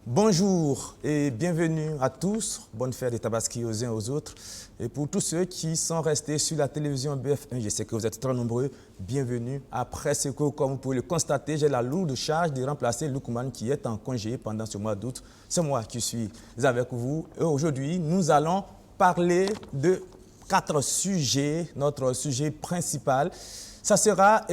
Bonjour et bienvenue à tous. Bonne fête des Tabaski aux uns aux autres. Et pour tous ceux qui sont restés sur la télévision BF1, je sais que vous êtes très nombreux. Bienvenue. Après ce que, comme vous pouvez le constater, j'ai la lourde charge de remplacer Lukman qui est en congé pendant ce mois d'août. C'est moi qui suis avec vous. Et aujourd'hui, nous allons parler de 4 sujets. Notre sujet principal, ça sera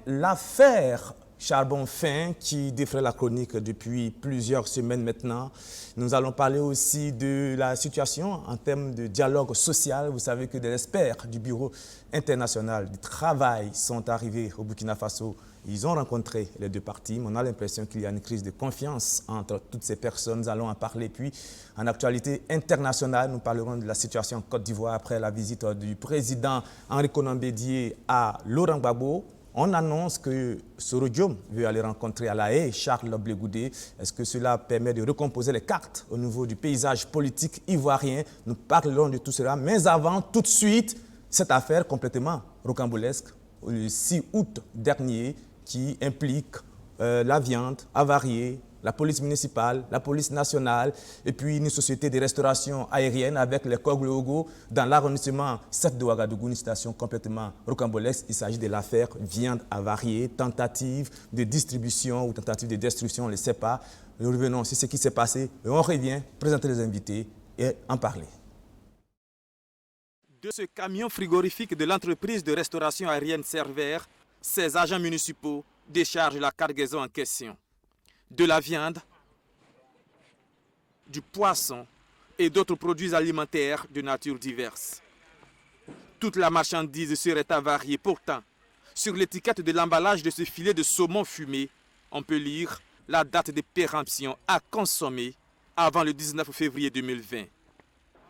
l'affaire Charbon Fin qui défraie la chronique depuis plusieurs semaines maintenant. Nous allons parler aussi de la situation en termes de dialogue social. Vous savez que des experts du Bureau international du travail sont arrivés au Burkina Faso. Ils ont rencontré les deux parties. On a l'impression qu'il y a une crise de confiance entre toutes ces personnes. Nous allons en parler. Puis, en actualité internationale, nous parlerons de la situation en Côte d'Ivoire après la visite du président Henri Konan Bédié à Laurent Gbagbo. On annonce que Soro Diom veut aller rencontrer à La Haye Charles Blé Goudé. Est-ce que cela permet de recomposer les cartes au niveau du paysage politique ivoirien? Nous parlerons de tout cela. Mais avant, tout de suite, cette affaire complètement rocambolesque, le 6 août dernier, qui implique la viande avariée, la police municipale, la police nationale et puis une société de restauration aérienne avec les Koglogo dans l'arrondissement 7 de Ouagadougou, une situation complètement rocambolesque. Il s'agit de l'affaire viande avariée, tentative de distribution ou tentative de destruction, on ne le sait pas. Nous revenons sur ce qui s'est passé et on revient présenter les invités et en parler. De ce camion frigorifique de l'entreprise de restauration aérienne Server, ses agents municipaux déchargent la cargaison en question. De la viande, du poisson et d'autres produits alimentaires de nature diverse. Toute la marchandise serait avariée. Pourtant, sur l'étiquette de l'emballage de ce filet de saumon fumé, on peut lire la date de péremption à consommer avant le 19 février 2020.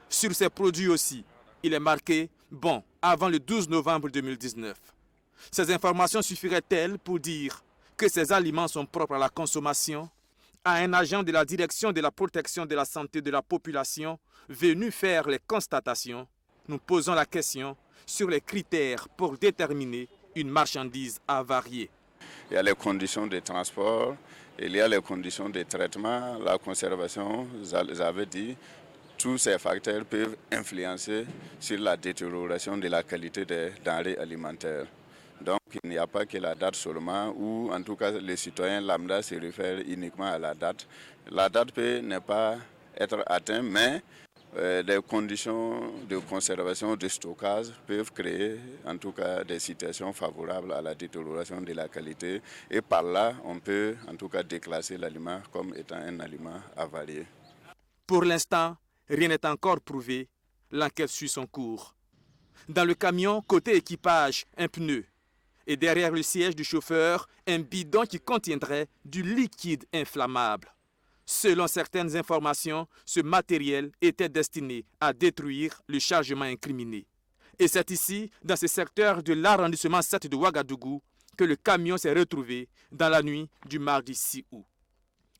Sur ces produits aussi, il est marqué « bon » avant le 12 novembre 2019. Ces informations suffiraient-elles pour dire que ces aliments sont propres à la consommation, à un agent de la direction de la protection de la santé de la population venu faire les constatations? Nous posons la question sur les critères pour déterminer une marchandise avariée. Il y a les conditions de transport, il y a les conditions de traitement, la conservation, vous avez dit, tous ces facteurs peuvent influencer sur la détérioration de la qualité des denrées alimentaires. Donc, il n'y a pas que la date seulement, ou en tout cas, les citoyens lambda se réfèrent uniquement à la date. La date peut ne pas être atteinte, mais des conditions de conservation, de stockage peuvent créer en tout cas des situations favorables à la détérioration de la qualité. Et par là, on peut en tout cas déclasser l'aliment comme étant un aliment avarié. Pour l'instant, rien n'est encore prouvé. L'enquête suit son cours. Dans le camion, côté équipage, un pneu. Et derrière le siège du chauffeur, un bidon qui contiendrait du liquide inflammable. Selon certaines informations, ce matériel était destiné à détruire le chargement incriminé. Et c'est ici, dans ce secteur de l'arrondissement 7 de Ouagadougou, que le camion s'est retrouvé dans la nuit du mardi 6 août.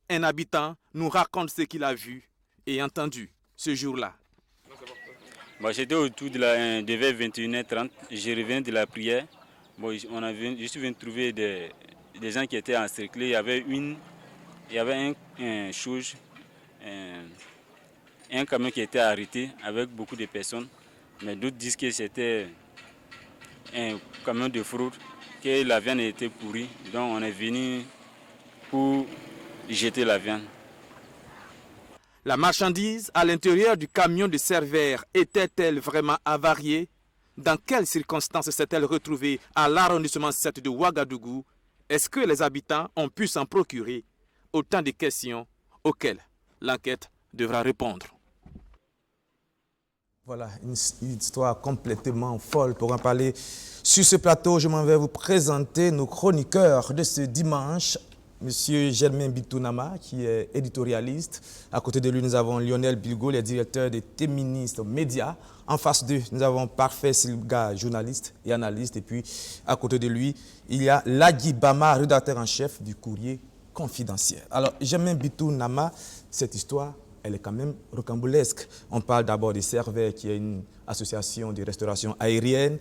Un habitant nous raconte ce qu'il a vu et entendu ce jour-là. J'étais autour de vers 21h30, je reviens de la prière. Je suis venu trouver des gens qui étaient encerclés. Il y avait un camion qui était arrêté avec beaucoup de personnes. Mais d'autres disent que c'était un camion de fraude, que la viande était pourrie. Donc on est venu pour jeter la viande. La marchandise à l'intérieur du camion de Server était-elle vraiment avariée? Dans quelles circonstances s'est-elle retrouvée à l'arrondissement 7 de Ouagadougou? Est-ce que les habitants ont pu s'en procurer? Autant de questions auxquelles l'enquête devra répondre. Voilà, une histoire complètement folle. Pour en parler sur ce plateau, je m'en vais vous présenter nos chroniqueurs de ce dimanche. Monsieur Germain Bitou-Nama, qui est éditorialiste. À côté de lui, nous avons Lionel Bilgo, le directeur des Téministes Médias. En face d'eux, nous avons Parfait Silga, journaliste et analyste. Et puis, à côté de lui, il y a Lagui Bama, rédacteur en chef du Courrier Confidentiel. Alors, Germain Bitou-Nama, cette histoire, elle est quand même rocambolesque. On parle d'abord de Server, qui est une association de restauration aérienne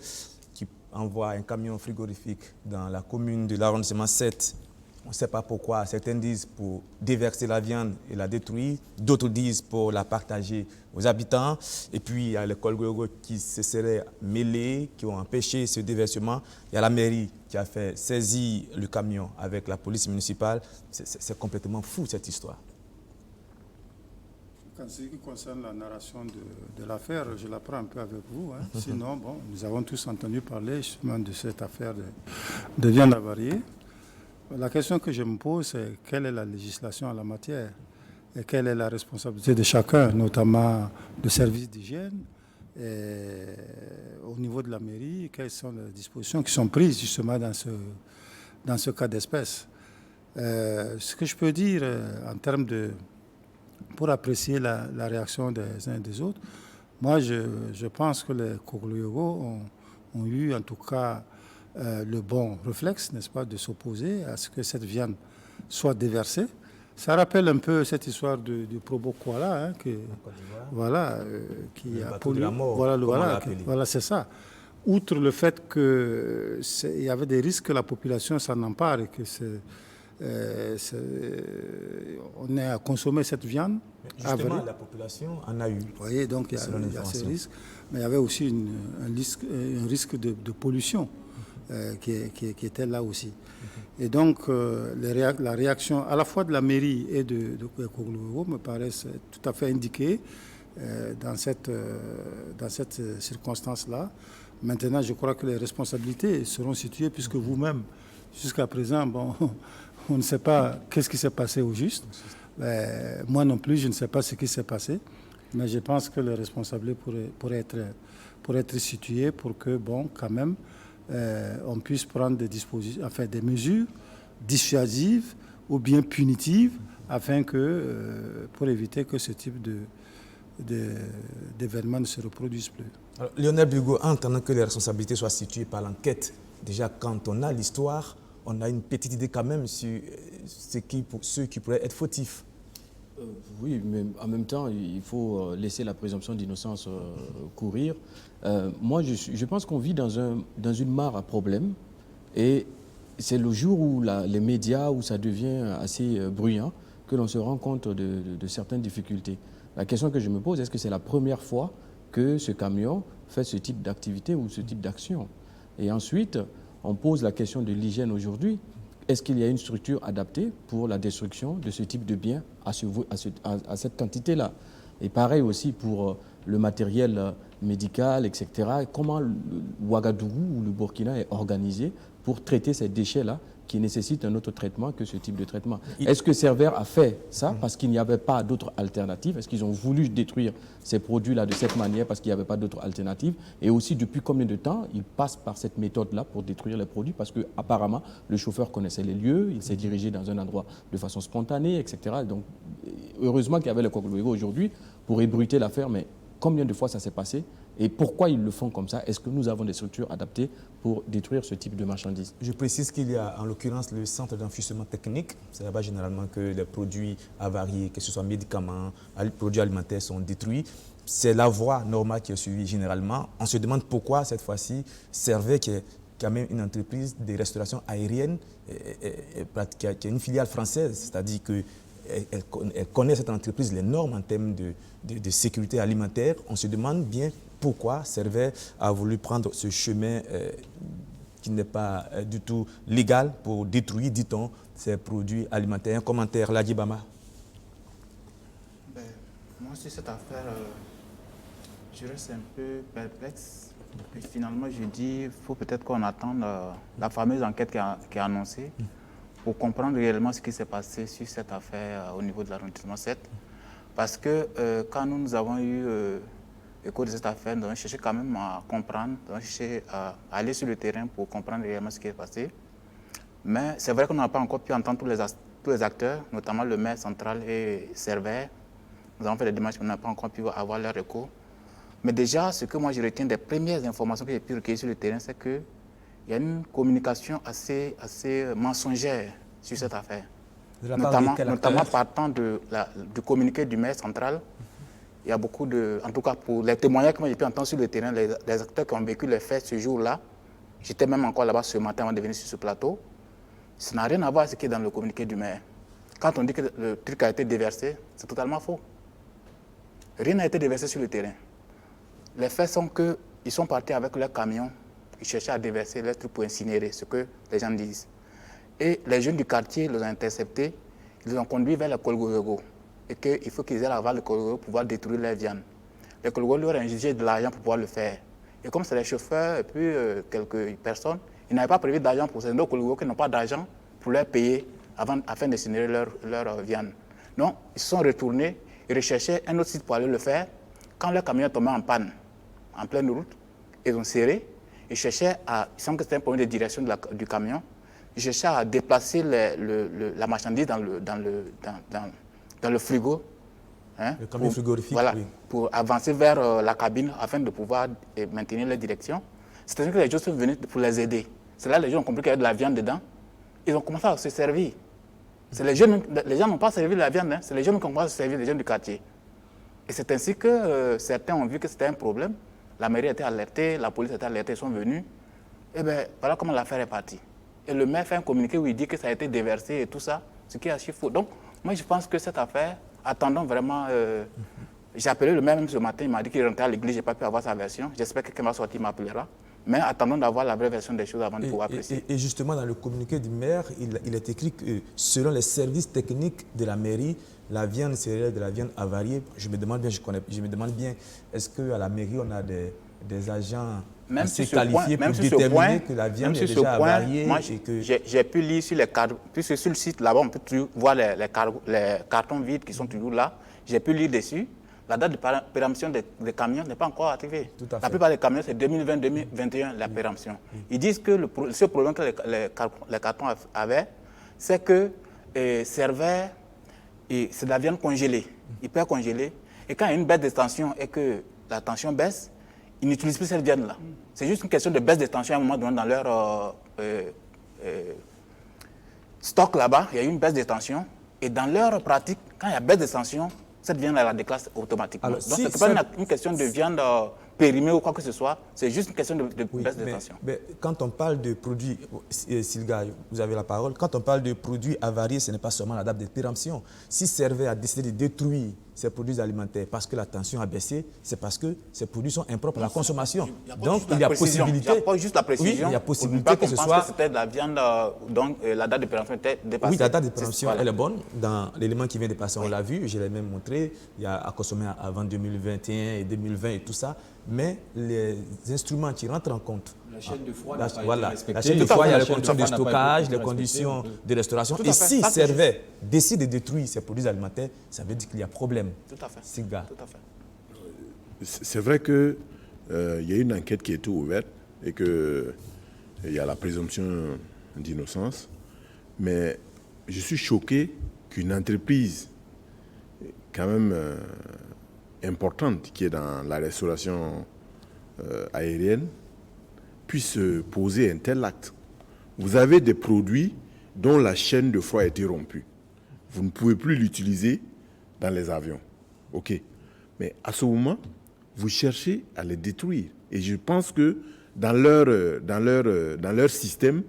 qui envoie un camion frigorifique dans la commune de l'arrondissement 7 On ne sait pas pourquoi. Certains disent pour déverser la viande et la détruire. D'autres disent pour la partager aux habitants. Et puis, il y a l'école Goyogo qui se serait mêlée, qui ont empêché ce déversement. Il y a la mairie qui a fait saisir le camion avec la police municipale. C'est complètement fou, cette histoire. En ce qui concerne la narration de l'affaire, je la prends un peu avec vous. Sinon, bon, nous avons tous entendu parler justement de cette affaire de viande avariée. La question que je me pose, c'est quelle est la législation en la matière et quelle est la responsabilité de chacun, notamment le service d'hygiène et au niveau de la mairie, quelles sont les dispositions qui sont prises justement dans ce cas d'espèce. Ce que je peux dire en termes de... pour apprécier la réaction des uns et des autres, moi je pense que les Kogloyogo ont eu en tout cas le bon réflexe, n'est-ce pas, de s'opposer à ce que cette viande soit déversée. Ça rappelle un peu cette histoire du Probo Kuala, voilà, qui a pollué. Voilà, c'est ça. Outre le fait qu'il y avait des risques que la population s'en empare et que on ait à consommer cette viande. Justement, la population en a eu. Vous voyez, donc il y a ces risques. Mais il y avait aussi un risque de pollution qui était là aussi. Et donc, la réaction à la fois de la mairie et de Kogloyogo me paraissent tout à fait indiquées dans cette circonstance-là. Maintenant, je crois que les responsabilités seront situées puisque vous-même, jusqu'à présent, bon, on ne sait pas qu'est-ce qui s'est passé au juste. Moi non plus, je ne sais pas ce qui s'est passé. Mais je pense que les responsabilités pourraient être situés pour que, bon, quand même, on puisse prendre des mesures dissuasives ou bien punitives afin que, pour éviter que ce type d'événements ne se reproduise plus. Alors, Lionel Bugo, en attendant que les responsabilités soient situées par l'enquête, déjà quand on a l'histoire, on a une petite idée quand même sur ceux qui pourraient être fautifs. Oui, mais en même temps, il faut laisser la présomption d'innocence courir. Moi, je pense qu'on vit dans une mare à problèmes et c'est le jour où les médias, où ça devient assez bruyant, que l'on se rend compte de certaines difficultés. La question que je me pose, est-ce que c'est la première fois que ce camion fait ce type d'activité ou ce type d'action? Et ensuite, on pose la question de l'hygiène aujourd'hui. Est-ce qu'il y a une structure adaptée pour la destruction de ce type de biens à cette quantité-là? Et pareil aussi pour le matériel médical, etc. Comment Ouagadougou ou le Burkina est organisé pour traiter ces déchets-là qui nécessitent un autre traitement que ce type de traitement? Est-ce que Server a fait ça parce qu'il n'y avait pas d'autre alternative? Est-ce qu'ils ont voulu détruire ces produits-là de cette manière parce qu'il n'y avait pas d'autre alternative? Et aussi, depuis combien de temps ils passent par cette méthode-là pour détruire les produits? Parce qu'apparemment, le chauffeur connaissait les lieux, il s'est dirigé dans un endroit de façon spontanée, etc. Donc, heureusement qu'il y avait le Kogloyogo aujourd'hui pour ébruiter l'affaire, mais combien de fois ça s'est passé? Et pourquoi ils le font comme ça? Est-ce que nous avons des structures adaptées pour détruire ce type de marchandises? Je précise qu'il y a en l'occurrence le centre d'enfouissement technique. C'est là-bas généralement que les produits avariés, que ce soit médicaments, produits alimentaires, sont détruits. C'est la voie normale qui est suivie généralement. On se demande pourquoi cette fois-ci Servet, qui est quand même une entreprise de restauration aérienne, qui a une filiale française, c'est-à-dire que elle connaît cette entreprise, les normes en termes de sécurité alimentaire. On se demande bien pourquoi Servet a voulu prendre ce chemin qui n'est pas du tout légal pour détruire, dit-on, ces produits alimentaires. Un commentaire, Ladi Bama. Moi, sur cette affaire, je reste un peu perplexe. Et finalement, je dis qu'il faut peut-être qu'on attende la fameuse enquête qui est annoncée pour comprendre réellement ce qui s'est passé sur cette affaire au niveau de l'arrondissement 7. Parce que quand nous avons eu écho de cette affaire, nous avons cherché quand même à comprendre, nous avons cherché à aller sur le terrain pour comprendre réellement ce qui est passé. Mais c'est vrai qu'on n'a pas encore pu entendre tous les acteurs, notamment le maire central et Server. Nous avons fait des démarches, on n'a pas encore pu avoir leur écho. Mais déjà, ce que moi je retiens des premières informations que j'ai pu recueillir sur le terrain, c'est qu'il y a une communication assez mensongère sur cette affaire. Notamment partant du communiqué du maire central. Il y a beaucoup de... En tout cas, pour les témoignages que moi j'ai pu entendre sur le terrain, les acteurs qui ont vécu les faits ce jour-là, j'étais même encore là-bas ce matin avant de venir sur ce plateau. Ça n'a rien à voir avec ce qui est dans le communiqué du maire. Quand on dit que le truc a été déversé, c'est totalement faux. Rien n'a été déversé sur le terrain. Les faits sont qu'ils sont partis avec leur camion, ils cherchaient à déverser leurs trucs pour incinérer, ce que les gens disent. Et les jeunes du quartier les ont interceptés, ils les ont conduits vers le Kolgorego. Et qu'il faut qu'ils aient avant le Kolgorego pour pouvoir détruire leur viande. Le Kolgorego leur a exigé de l'argent pour pouvoir le faire. Et comme c'est les chauffeurs et puis quelques personnes, ils n'avaient pas prévu d'argent pour ces deux Kolgorego qui n'ont pas d'argent pour leur payer afin d'incinérer leur viande. Donc, ils se sont retournés et recherchaient un autre site pour aller le faire. Quand leur camion est tombé en panne, en pleine route, ils ont serré. Ils cherchaient à, il semble que c'était un problème de direction du camion, ils cherchaient à déplacer la marchandise dans le frigo. Hein, le camion frigorifique, voilà, oui. Pour avancer vers la cabine afin de pouvoir maintenir leur direction. C'est-à-dire que les gens sont venus pour les aider. C'est là que les gens ont compris qu'il y avait de la viande dedans. Ils ont commencé à se servir. Les gens n'ont pas servi de la viande, hein. C'est les jeunes qui ont commencé à se servir, les jeunes du quartier. Et c'est ainsi que certains ont vu que c'était un problème. La mairie a été alertée, la police a été alertée, ils sont venus. Et bien, voilà comment l'affaire est partie. Et le maire fait un communiqué où il dit que ça a été déversé et tout ça, ce qui est archi faux. Donc, moi, je pense que cette affaire, attendons vraiment... J'ai appelé le maire même ce matin, il m'a dit qu'il rentrait à l'église, je n'ai pas pu avoir sa version. J'espère que quand il va sortir, il m'appellera. Mais attendons d'avoir la vraie version des choses avant de pouvoir apprécier. Et justement, dans le communiqué du maire, il est écrit que selon les services techniques de la mairie, la viande serait de la viande avariée. Je me demande bien, est-ce qu'à la mairie, on a des agents assez qualifiés pour déterminer que la viande est déjà avariée? Moi, j'ai pu lire sur les cartons, puisque sur le site là-bas, on peut toujours voir les cartons vides qui sont toujours là. J'ai pu lire dessus. La date de péremption des camions n'est pas encore arrivée. La plupart des camions, c'est 2020-2021, la péremption. Ils disent que ce problème que les cartons avaient, c'est que servait, c'est de la viande congelée, hyper congelée. Et quand il y a une baisse de tension et que la tension baisse, ils n'utilisent plus cette viande-là. C'est juste une question de baisse de tension à un moment donné dans leur stock là-bas. Il y a eu une baisse de tension. Et dans leur pratique, quand il y a baisse de tension, cette viande, elle la déclasse automatiquement. Alors, donc, ce n'est pas une question de viande périmée ou quoi que ce soit, c'est juste une question de baisse de tension. Mais quand on parle de produits, Silga, vous avez la parole, quand on parle de produits avariés, ce n'est pas seulement la date de péremption. Si Servet a décidé de détruire ces produits alimentaires parce que la tension a baissé, c'est parce que ces produits sont impropres à la consommation. Donc, il y a possibilité. Il n'y a pas juste la précision. Oui, il y a possibilité que ce soit. C'était de la viande, donc la date de péremption était dépassée. Oui, la date de péremption, elle est bonne. Dans l'élément qui vient de passer, on l'a vu, je l'ai même montré. Il y a à consommer avant 2021 et 2020 et tout ça. Mais les instruments qui rentrent en compte. La chaîne de froid La chaîne de froid, il y a les conditions de stockage, les conditions de restauration. Et si Servet décide de détruire ces produits alimentaires, ça veut dire qu'il y a problème. Tout à fait. Silga. Tout à fait. C'est vrai qu'il y a une enquête qui a été ouverte et qu'il y a la présomption d'innocence. Mais je suis choqué qu'une entreprise quand même importante qui est dans la restauration aérienne puisse poser un tel acte. Vous avez des produits dont la chaîne de froid a été rompue. Vous ne pouvez plus l'utiliser dans les avions. OK. Mais à ce moment, vous cherchez à les détruire. Et je pense que dans leur système,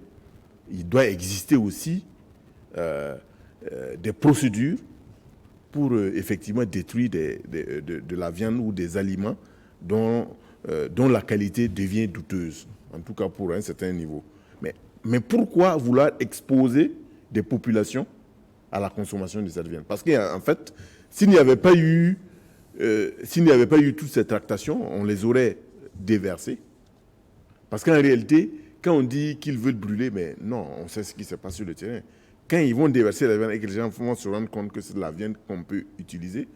il doit exister aussi des procédures pour effectivement détruire de la viande ou des aliments dont la qualité devient douteuse, en tout cas pour un certain niveau. Mais pourquoi vouloir exposer des populations à la consommation de cette viande? Parce qu'en fait, s'il n'y avait pas eu toute cette tractation, on les aurait déversés. Parce qu'en réalité, quand on dit qu'ils veulent brûler, mais non, on sait ce qui se passe sur le terrain. Quand ils vont déverser la viande et que les gens vont se rendre compte que c'est de la viande qu'on peut utiliser,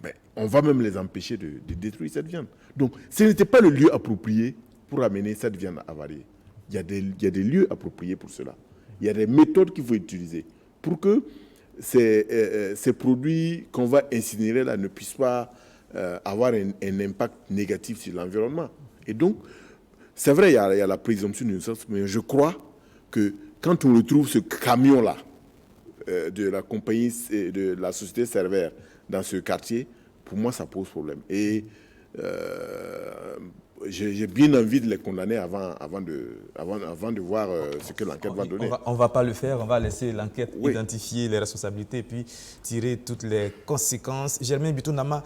ben, on va même les empêcher de détruire cette viande. Donc, ce n'était pas le lieu approprié pour amener cette viande avariée. Il y a des lieux appropriés pour cela. Il y a des méthodes qu'il faut utiliser pour que ces produits qu'on va incinérer là ne puissent pas avoir un impact négatif sur l'environnement. Et donc, c'est vrai, il y a la présomption d'innocence, mais je crois que quand on retrouve ce camion-là de la compagnie, de la société Server dans ce quartier, pour moi, ça pose problème. Et j'ai bien envie de les condamner avant de voir ce que l'enquête va donner. On ne va pas le faire, on va laisser l'enquête Oui. identifier les responsabilités et puis tirer toutes les conséquences. Germain Bitounama,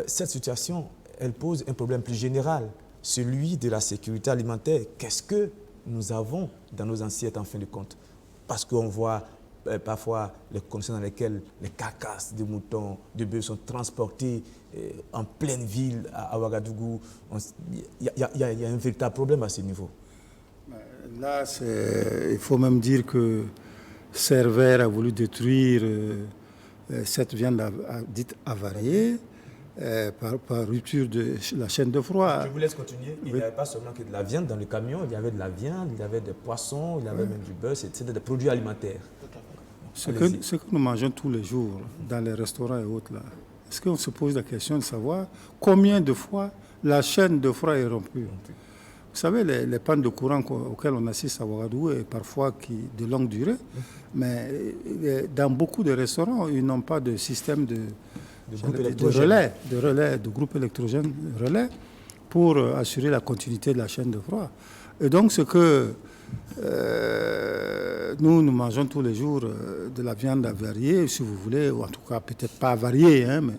cette situation, elle pose un problème plus général, celui de la sécurité alimentaire. Qu'est-ce que nous avons dans nos assiettes en fin de compte? Parce qu'on voit parfois les conditions dans lesquelles les carcasses de moutons, de bœufs sont transportées en pleine ville à Ouagadougou. Il y a un véritable problème à ce niveau. Là, il faut même dire que Cervère a voulu détruire cette viande dite avariée par rupture de la chaîne de froid. Je vous laisse continuer. Il n'y avait pas seulement que de la viande dans le camion, il y avait de la viande, il y avait des poissons, il y avait même du beurre, c'était des produits alimentaires. Ce que nous mangeons tous les jours dans les restaurants et autres, là, est-ce qu'on se pose la question de savoir combien de fois la chaîne de froid est rompue? Vous savez, les pannes de courant auxquelles on assiste à Ouagadougou est parfois de longue durée, mais dans beaucoup de restaurants, ils n'ont pas de système de relais, de groupe électrogène relais pour assurer la continuité de la chaîne de froid. Et donc, ce que nous mangeons tous les jours de la viande avariée, si vous voulez, ou en tout cas peut-être pas avariée, hein, mais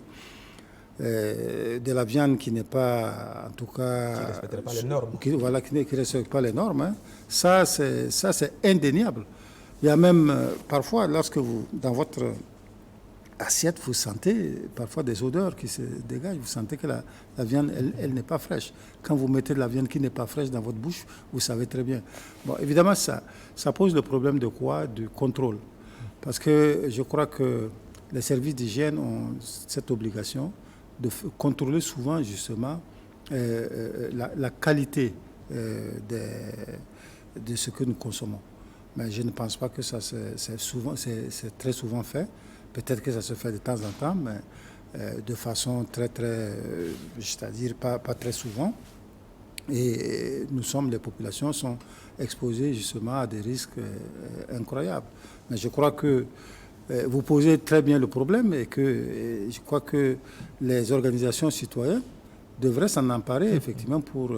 de la viande qui n'est pas, en tout cas... Qui ne respecterait pas les normes. Qui ne respecte pas les normes. Hein. Ça, c'est indéniable. Il y a même, parfois, lorsque vous, dans votre assiette, vous sentez parfois des odeurs qui se dégagent. Vous sentez que la viande, elle n'est pas fraîche. Quand vous mettez de la viande qui n'est pas fraîche dans votre bouche, vous savez très bien. Bon, évidemment, ça pose le problème de quoi? Du contrôle. Parce que je crois que les services d'hygiène ont cette obligation de contrôler souvent, justement, la qualité de ce que nous consommons. Mais je ne pense pas que ça c'est très souvent fait. Peut-être que ça se fait de temps en temps, mais de façon très, c'est-à-dire pas très souvent. Et les populations sont exposées justement à des risques incroyables. Mais je crois que vous posez très bien le problème et que je crois que les organisations citoyennes devraient s'en emparer effectivement pour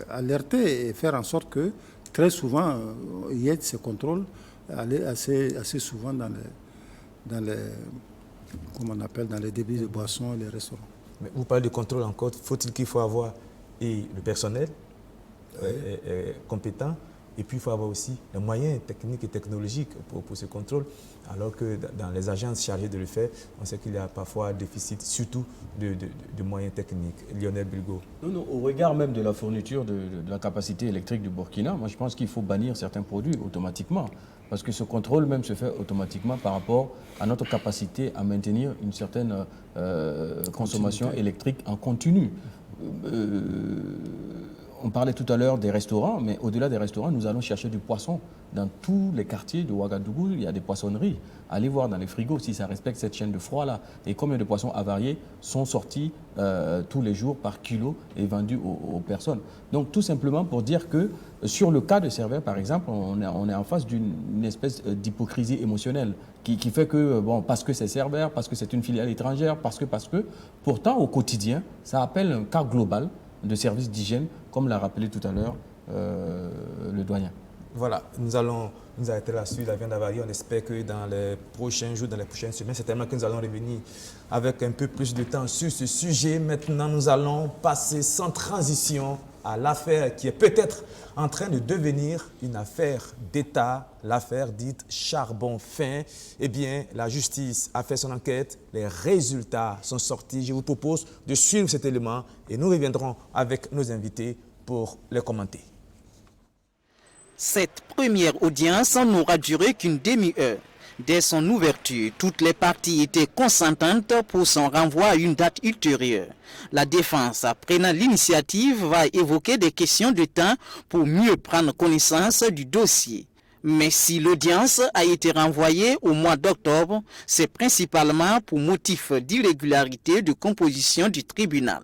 alerter et faire en sorte que très souvent il y ait ces contrôles assez souvent dans les comment on appelle, dans les débits de boissons et les restaurants. Mais vous parlez de contrôle encore, faut-il qu'il faut avoir et le personnel compétent, et puis il faut avoir aussi les moyens techniques et technologiques pour ce contrôle, alors que dans les agences chargées de le faire, on sait qu'il y a parfois un déficit, surtout de moyens techniques. Lionel Bilgo. Non, au regard même de la fourniture de la capacité électrique du Burkina, moi je pense qu'il faut bannir certains produits automatiquement. Parce que ce contrôle même se fait automatiquement par rapport à notre capacité à maintenir une certaine consommation électrique en continu. On parlait tout à l'heure des restaurants, mais au-delà des restaurants, nous allons chercher du poisson. Dans tous les quartiers de Ouagadougou, il y a des poissonneries. Allez voir dans les frigos si ça respecte cette chaîne de froid-là. Et combien de poissons avariés sont sortis tous les jours par kilo et vendus aux personnes. Donc tout simplement pour dire que sur le cas de Cervère, par exemple, on est en face d'une espèce d'hypocrisie émotionnelle qui fait que, bon, parce que c'est Cervère, parce que c'est une filiale étrangère, parce que, pourtant au quotidien, ça appelle un cas global de services d'hygiène, comme l'a rappelé tout à l'heure le doyen. Voilà, nous allons nous arrêter là sur la viande avariée. On espère que dans les prochains jours, dans les prochaines semaines, certainement que nous allons revenir avec un peu plus de temps sur ce sujet. Maintenant, nous allons passer sans transition à l'affaire qui est peut-être en train de devenir une affaire d'État, l'affaire dite charbon fin. Eh bien, la justice a fait son enquête, les résultats sont sortis. Je vous propose de suivre cet élément et nous reviendrons avec nos invités pour les commenter. Cette première audience n'aura duré qu'une demi-heure. Dès son ouverture, toutes les parties étaient consentantes pour son renvoi à une date ultérieure. La défense, prenant l'initiative, va évoquer des questions de temps pour mieux prendre connaissance du dossier. Mais si l'audience a été renvoyée au mois d'octobre, c'est principalement pour motif d'irrégularité de composition du tribunal.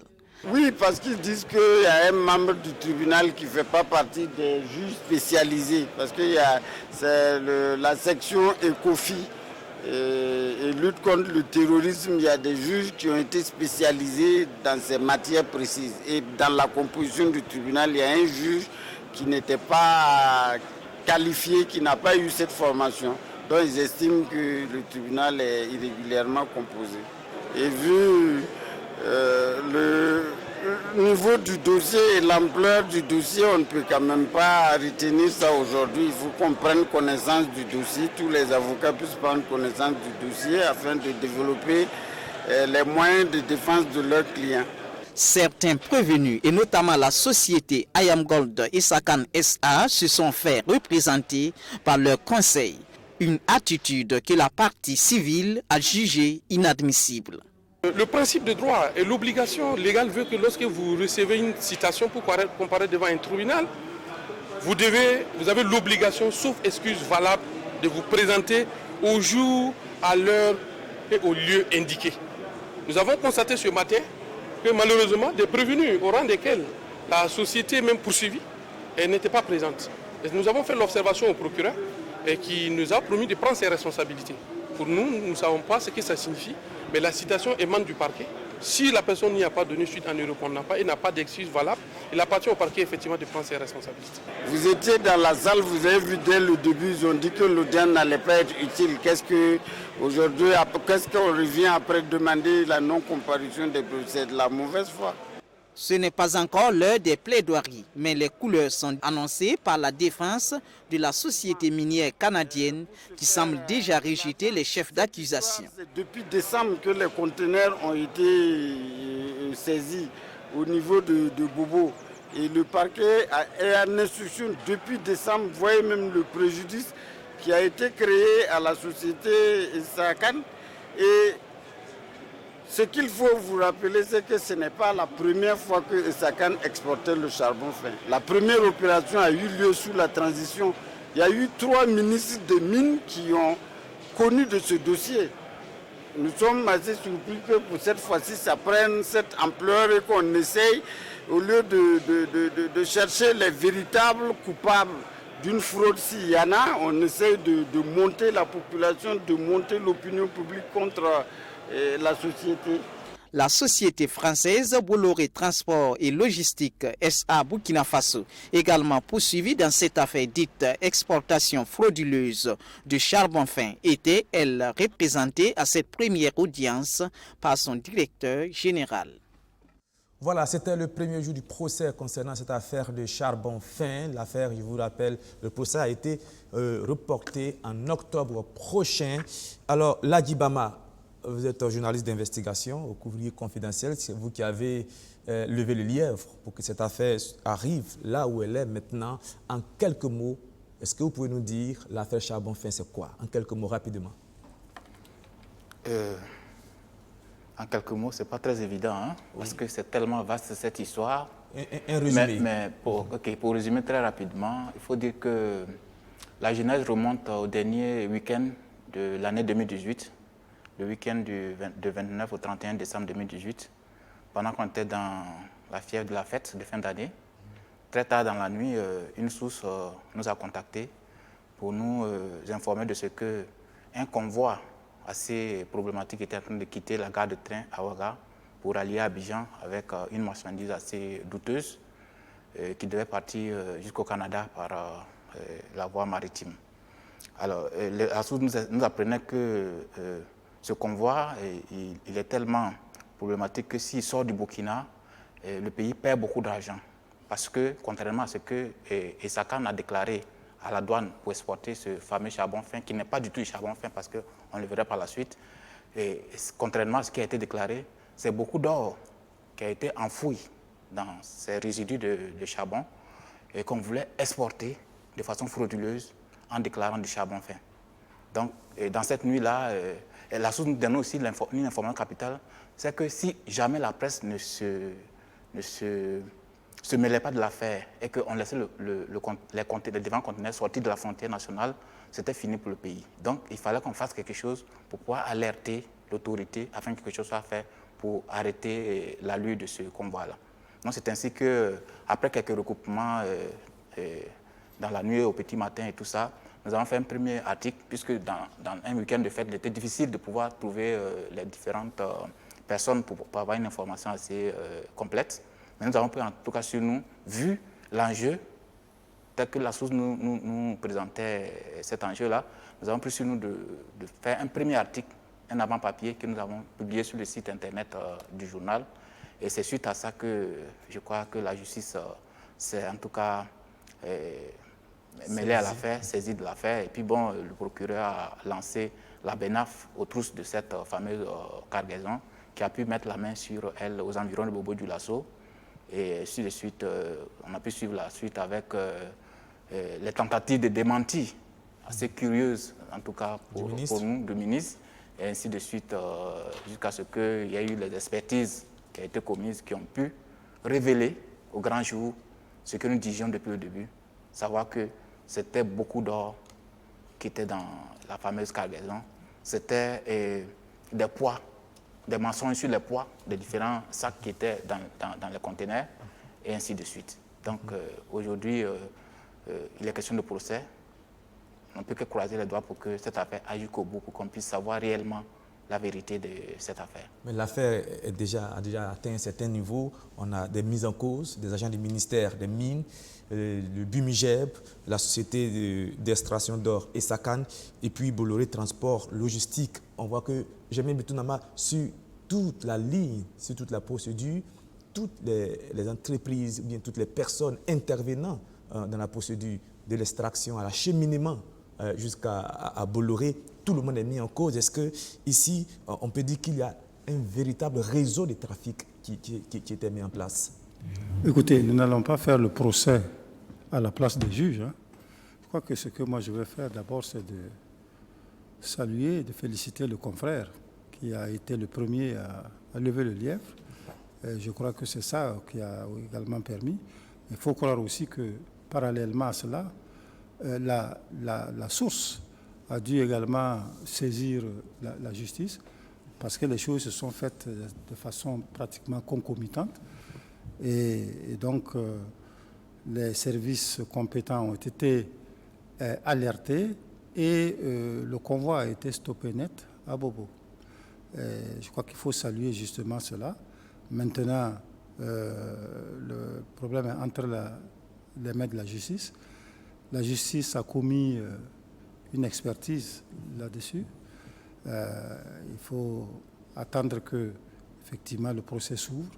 Oui, parce qu'ils disent qu'il y a un membre du tribunal qui ne fait pas partie des juges spécialisés. Parce que c'est la section ECOFI et lutte contre le terrorisme, il y a des juges qui ont été spécialisés dans ces matières précises. Et dans la composition du tribunal, il y a un juge qui n'était pas qualifié, qui n'a pas eu cette formation. Donc ils estiment que le tribunal est irrégulièrement composé. Et vu le niveau du dossier et l'ampleur du dossier, on ne peut quand même pas retenir ça aujourd'hui. Il faut qu'on prenne connaissance du dossier, tous les avocats puissent prendre connaissance du dossier afin de développer les moyens de défense de leurs clients. Certains prévenus, et notamment la société IAM Gold et Sakan SA, se sont fait représenter par leur conseil. Une attitude que la partie civile a jugée inadmissible. Le principe de droit et l'obligation légale veut que lorsque vous recevez une citation pour comparaître devant un tribunal, vous avez l'obligation, sauf excuse valable, de vous présenter au jour, à l'heure et au lieu indiqué. Nous avons constaté ce matin que malheureusement, des prévenus au rang desquels la société même poursuivie n'était pas présente. Et nous avons fait l'observation au procureur et qui nous a promis de prendre ses responsabilités. Pour nous, nous ne savons pas ce que ça signifie, mais la citation émane du parquet. Si la personne n'y a pas donné suite en ne répondant pas et n'a pas d'excuse valable, il appartient au parquet effectivement de prendre ses responsabilités. Vous étiez dans la salle, vous avez vu dès le début, ils ont dit que l'audience n'allait pas être utile. Qu'est-ce qu'on revient après demander la non-comparution des procès? De la mauvaise foi. Ce n'est pas encore l'heure des plaidoiries, mais les couleurs sont annoncées par la défense de la société minière canadienne qui semble déjà rejeter les chefs d'accusation. C'est depuis décembre que les conteneurs ont été saisis au niveau de Bobo. Et le parquet est en instruction depuis décembre. Vous voyez même le préjudice qui a été créé à la société Sakan. Et ce qu'il faut vous rappeler, c'est que ce n'est pas la première fois que Sakan exportait le charbon fin. La première opération a eu lieu sous la transition. Il y a eu 3 ministres des Mines qui ont connu de ce dossier. Nous sommes assez surpris que pour cette fois-ci, ça prenne cette ampleur et qu'on essaye, au lieu de chercher les véritables coupables d'une fraude, s'il y en a, on essaye de monter la population, de monter l'opinion publique contre la société. La société française Bolloré Transport et Logistique SA Burkina Faso, également poursuivie dans cette affaire dite exportation frauduleuse de charbon fin, était, elle, représentée à cette première audience par son directeur général. Voilà, c'était le premier jour du procès concernant cette affaire de charbon fin. L'affaire, je vous rappelle, le procès a été reporté en octobre prochain. Alors, Ladi Bama, vous êtes journaliste d'investigation au Courrier confidentiel. C'est vous qui avez levé le lièvre pour que cette affaire arrive là où elle est maintenant. En quelques mots, est-ce que vous pouvez nous dire l'affaire charbon fin, c'est quoi? En quelques mots, rapidement. En quelques mots, ce n'est pas très évident, hein, parce que c'est tellement vaste cette histoire. Un résumé. Mais pour résumer très rapidement, il faut dire que la genèse remonte au dernier week-end de l'année 2018, le week-end du 29 au 31 décembre 2018, pendant qu'on était dans la fièvre de la fête de fin d'année. Très tard dans la nuit, une source nous a contactés pour nous informer de ce qu'un convoi assez problématique était en train de quitter la gare de train à Ouaga pour aller à Abidjan avec une marchandise assez douteuse qui devait partir jusqu'au Canada par la voie maritime. Alors, la source nous apprenait que ce convoi, il est tellement problématique que s'il sort du Burkina, le pays perd beaucoup d'argent. Parce que, contrairement à ce que Sakan a déclaré à la douane pour exporter ce fameux charbon fin, qui n'est pas du tout du charbon fin parce qu'on le verra par la suite, et contrairement à ce qui a été déclaré, c'est beaucoup d'or qui a été enfoui dans ces résidus de charbon et qu'on voulait exporter de façon frauduleuse en déclarant du charbon fin. Donc, dans cette nuit-là, la source nous donne aussi une information capitale, c'est que si jamais la presse ne se mêlait pas de l'affaire et qu'on laissait les différents conteneurs sortir de la frontière nationale, c'était fini pour le pays. Donc, il fallait qu'on fasse quelque chose pour pouvoir alerter l'autorité afin que quelque chose soit fait pour arrêter l'allure de ce convoi-là. Donc, c'est ainsi qu'après quelques recoupements dans la nuit au petit matin et tout ça, nous avons fait un premier article, puisque dans un week-end de fête, il était difficile de pouvoir trouver les différentes personnes pour avoir une information assez complète. Mais nous avons pris en tout cas sur nous, vu l'enjeu, tel que la source nous présentait cet enjeu-là, nous avons pris sur nous de faire un premier article, un avant-papier que nous avons publié sur le site internet du journal. Et c'est suite à ça que je crois que la justice s'est en tout cas mêlée à l'affaire, saisie de l'affaire. Et puis bon, le procureur a lancé la BENAF aux trousses de cette fameuse cargaison qui a pu mettre la main sur elle aux environs de Bobo-Dioulasso. Et ainsi de suite, on a pu suivre la suite avec les tentatives de démenti assez curieuses, en tout cas pour nous, du ministre. Et ainsi de suite, jusqu'à ce qu'il y ait eu les expertises qui ont été commises, qui ont pu révéler au grand jour ce que nous disions depuis le début, savoir que c'était beaucoup d'or qui était dans la fameuse cargaison. C'était des poids, des mensonges sur les poids des différents sacs qui étaient dans les conteneurs, et ainsi de suite. Donc aujourd'hui, il est question de procès. On ne peut que croiser les doigts pour que cette affaire aille jusqu'au bout, pour qu'on puisse savoir réellement la vérité de cette affaire. Mais l'affaire a déjà atteint un certain niveau. On a des mises en cause, des agents du ministère des Mines, le Bumigeb, la société d'extraction d'or Essakane, et puis Bolloré Transport, Logistique. On voit que Germain Bitounama, sur toute la ligne, sur toute la procédure, toutes les entreprises, ou bien toutes les personnes intervenant dans la procédure de l'extraction à l'acheminement jusqu'à Bolloré, tout le monde est mis en cause. Est-ce qu'ici, on peut dire qu'il y a un véritable réseau de trafic qui était mis en place? Écoutez, nous n'allons pas faire le procès à la place des juges. Je crois que ce que moi je veux faire d'abord, c'est de saluer et de féliciter le confrère qui a été le premier à lever le lièvre. Et je crois que c'est ça qui a également permis. Il faut croire aussi que parallèlement à cela, la source a dû également saisir la justice parce que les choses se sont faites de façon pratiquement concomitante. Et donc, les services compétents ont été alertés et le convoi a été stoppé net à Bobo. Je crois qu'il faut saluer justement cela. Maintenant, le problème est entre les mains de la justice. La justice a commis une expertise là-dessus. Il faut attendre que, effectivement, le procès s'ouvre,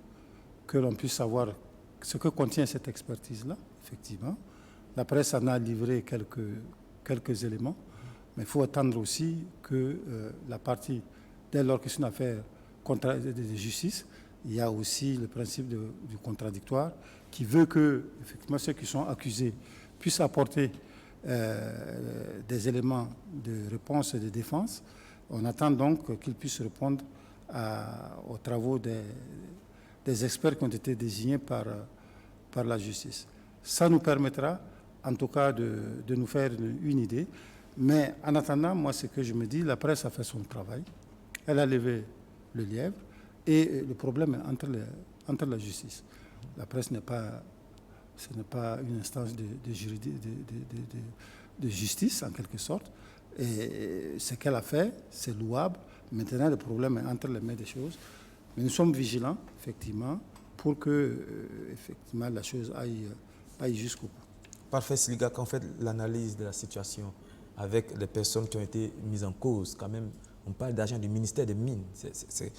que l'on puisse savoir ce que contient cette expertise-là, effectivement. La presse en a livré quelques éléments, mais il faut attendre aussi que la partie, dès lors que c'est une affaire de justice, il y a aussi le principe du contradictoire qui veut que, effectivement, ceux qui sont accusés puissent apporter des éléments de réponse et de défense. On attend donc qu'ils puissent répondre aux travaux des experts qui ont été désignés par la justice. Ça nous permettra, en tout cas, de nous faire une idée. Mais en attendant, moi, ce que je me dis, la presse a fait son travail. Elle a levé le lièvre. Et le problème est entre la justice. La presse ce n'est pas une instance de justice, en quelque sorte. Et ce qu'elle a fait, c'est louable. Maintenant, le problème est entre les mains des choses. Mais nous sommes vigilants, effectivement, pour que effectivement, la chose aille jusqu'au bout. Parfait, Siliga, quand on fait l'analyse de la situation avec les personnes qui ont été mises en cause, quand même, on parle d'agents du ministère des Mines. C'est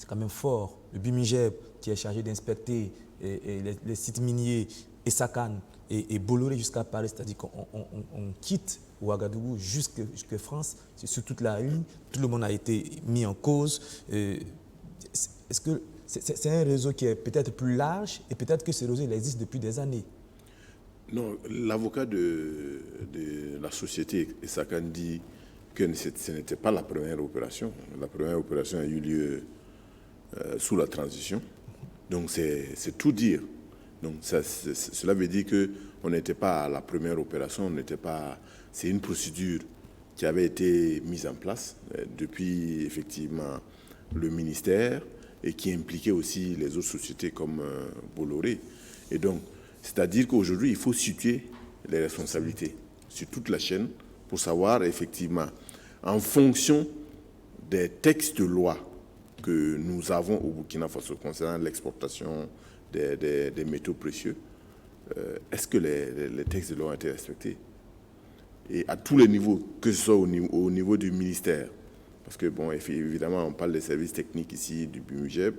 quand même fort. Le Bumigeb qui est chargé d'inspecter les sites miniers, Essakane et Bolloré jusqu'à Paris, c'est-à-dire qu'on quitte Ouagadougou jusqu'à France, sur toute la ligne, tout le monde a été mis en cause. Est-ce que c'est un réseau qui est peut-être plus large et peut-être que ce réseau il existe depuis des années? Non, l'avocat de la société Essakane dit que ce n'était pas la première opération. La première opération a eu lieu sous la transition. Donc c'est tout dire. Donc cela veut dire qu'on n'était pas à la première opération, c'est une procédure qui avait été mise en place depuis effectivement le ministère et qui impliquait aussi les autres sociétés comme Bolloré. Et donc, c'est-à-dire qu'aujourd'hui, il faut situer les responsabilités sur toute la chaîne pour savoir effectivement, en fonction des textes de loi que nous avons au Burkina Faso concernant l'exportation des métaux précieux, est-ce que les textes de loi ont été respectés? Et à tous les niveaux, que ce soit au niveau du ministère, parce que, bon, évidemment, on parle des services techniques ici, du BUMUGEP,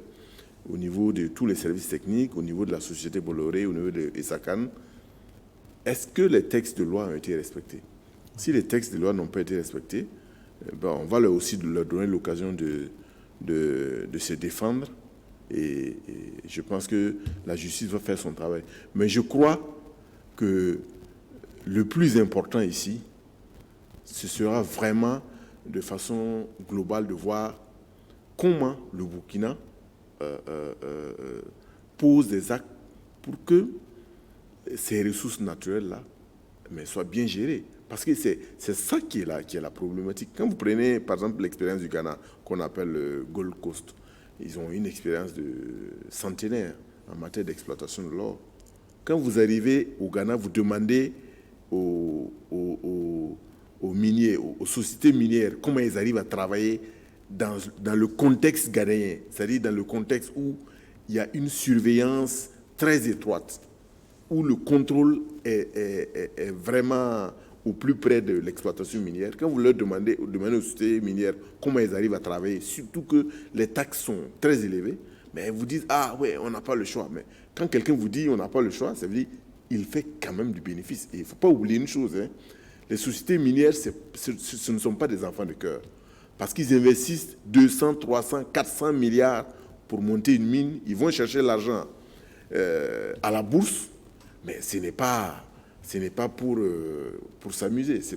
au niveau de tous les services techniques, au niveau de la société Bolloré, au niveau de ESACAN, est-ce que les textes de loi ont été respectés? Si les textes de loi n'ont pas été respectés, on va aussi leur donner l'occasion de se défendre et je pense que la justice va faire son travail. Mais je crois que le plus important ici, ce sera vraiment de façon globale de voir comment le Burkina pose des actes pour que ces ressources naturelles-là soient bien gérées. Parce que c'est ça qui est la problématique. Quand vous prenez, par exemple, l'expérience du Ghana, qu'on appelle le Gold Coast, ils ont une expérience de centenaire en matière d'exploitation de l'or. Quand vous arrivez au Ghana, vous demandez aux miniers, aux sociétés minières, comment ils arrivent à travailler dans le contexte ghanéen, c'est-à-dire dans le contexte où il y a une surveillance très étroite, où le contrôle est vraiment au plus près de l'exploitation minière. Quand vous leur demandez aux sociétés minières comment ils arrivent à travailler, surtout que les taxes sont très élevées, mais ils vous disent « Ah ouais, on n'a pas le choix ». Mais quand quelqu'un vous dit « on n'a pas le choix », ça veut dire qu'il fait quand même du bénéfice. Et il ne faut pas oublier une chose, hein. Les sociétés minières, ce ne sont pas des enfants de cœur. Parce qu'ils investissent 200, 300, 400 milliards pour monter une mine. Ils vont chercher l'argent à la bourse, mais ce n'est pas pour s'amuser. Ce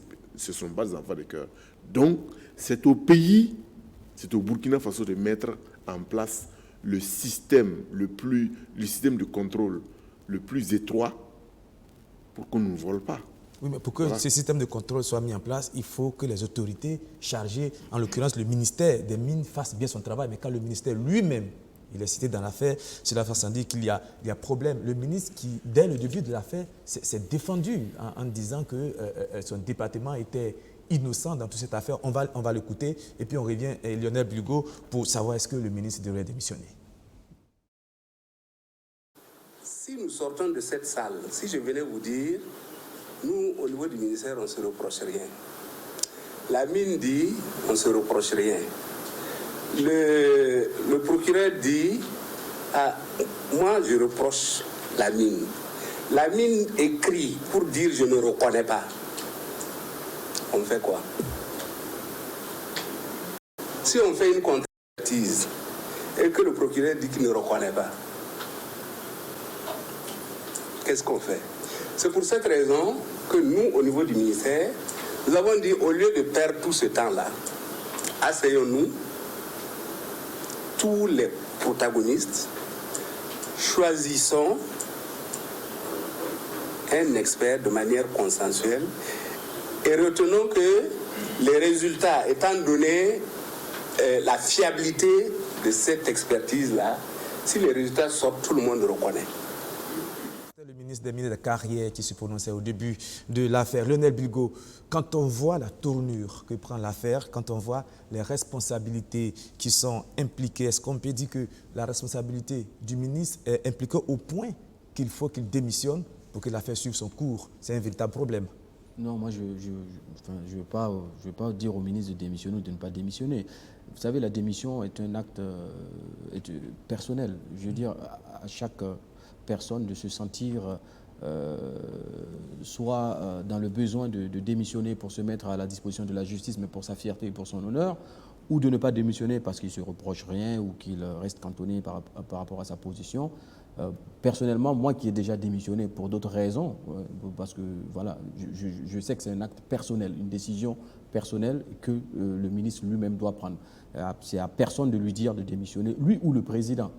ne sont pas des enfants de cœur. Donc, c'est au pays, c'est au Burkina Faso de mettre en place le système de contrôle le plus étroit pour qu'on ne nous vole pas. Oui, mais pour que ce système de contrôle soit mis en place, il faut que les autorités chargées, en l'occurrence le ministère des Mines, fassent bien son travail. Mais quand le ministère lui-même, il est cité dans l'affaire, cela fait sans dire qu'il y a problème. Le ministre qui, dès le début de l'affaire, s'est défendu en disant que son département était innocent dans toute cette affaire. On va l'écouter et puis on revient à Lionel Bilgo pour savoir est-ce que le ministre devrait démissionner. Si nous sortons de cette salle, si je venais vous dire, nous, au niveau du ministère, on ne se reproche rien. La mine dit, on ne se reproche rien. Le procureur dit, moi je reproche la mine. La mine écrit pour dire je ne reconnais pas. On fait quoi? Si on fait une contre-expertise et que le procureur dit qu'il ne reconnaît pas, qu'est-ce qu'on fait? C'est pour cette raison que nous, au niveau du ministère, nous avons dit, au lieu de perdre tout ce temps-là, asseyons-nous, tous les protagonistes, choisissons un expert de manière consensuelle et retenons que les résultats, étant donné la fiabilité de cette expertise-là, si les résultats sortent, tout le monde reconnaît. Le ministre des Mines et des Carrières qui se prononçait au début de l'affaire. Lionel Bilgo, quand on voit la tournure que prend l'affaire, quand on voit les responsabilités qui sont impliquées, est-ce qu'on peut dire que la responsabilité du ministre est impliquée au point qu'il faut qu'il démissionne pour que l'affaire suive son cours? C'est un véritable problème. Non, moi je ne veux pas dire au ministre de démissionner ou de ne pas démissionner. Vous savez, la démission est un acte personnel. Je veux dire, à chaque personne de se sentir soit dans le besoin de démissionner pour se mettre à la disposition de la justice, mais pour sa fierté et pour son honneur, ou de ne pas démissionner parce qu'il ne se reproche rien ou qu'il reste cantonné par rapport à sa position. Personnellement, moi qui ai déjà démissionné pour d'autres raisons, parce que voilà, je sais que c'est un acte personnel, une décision personnelle que le ministre lui-même doit prendre. C'est à personne de lui dire de démissionner, lui ou le président,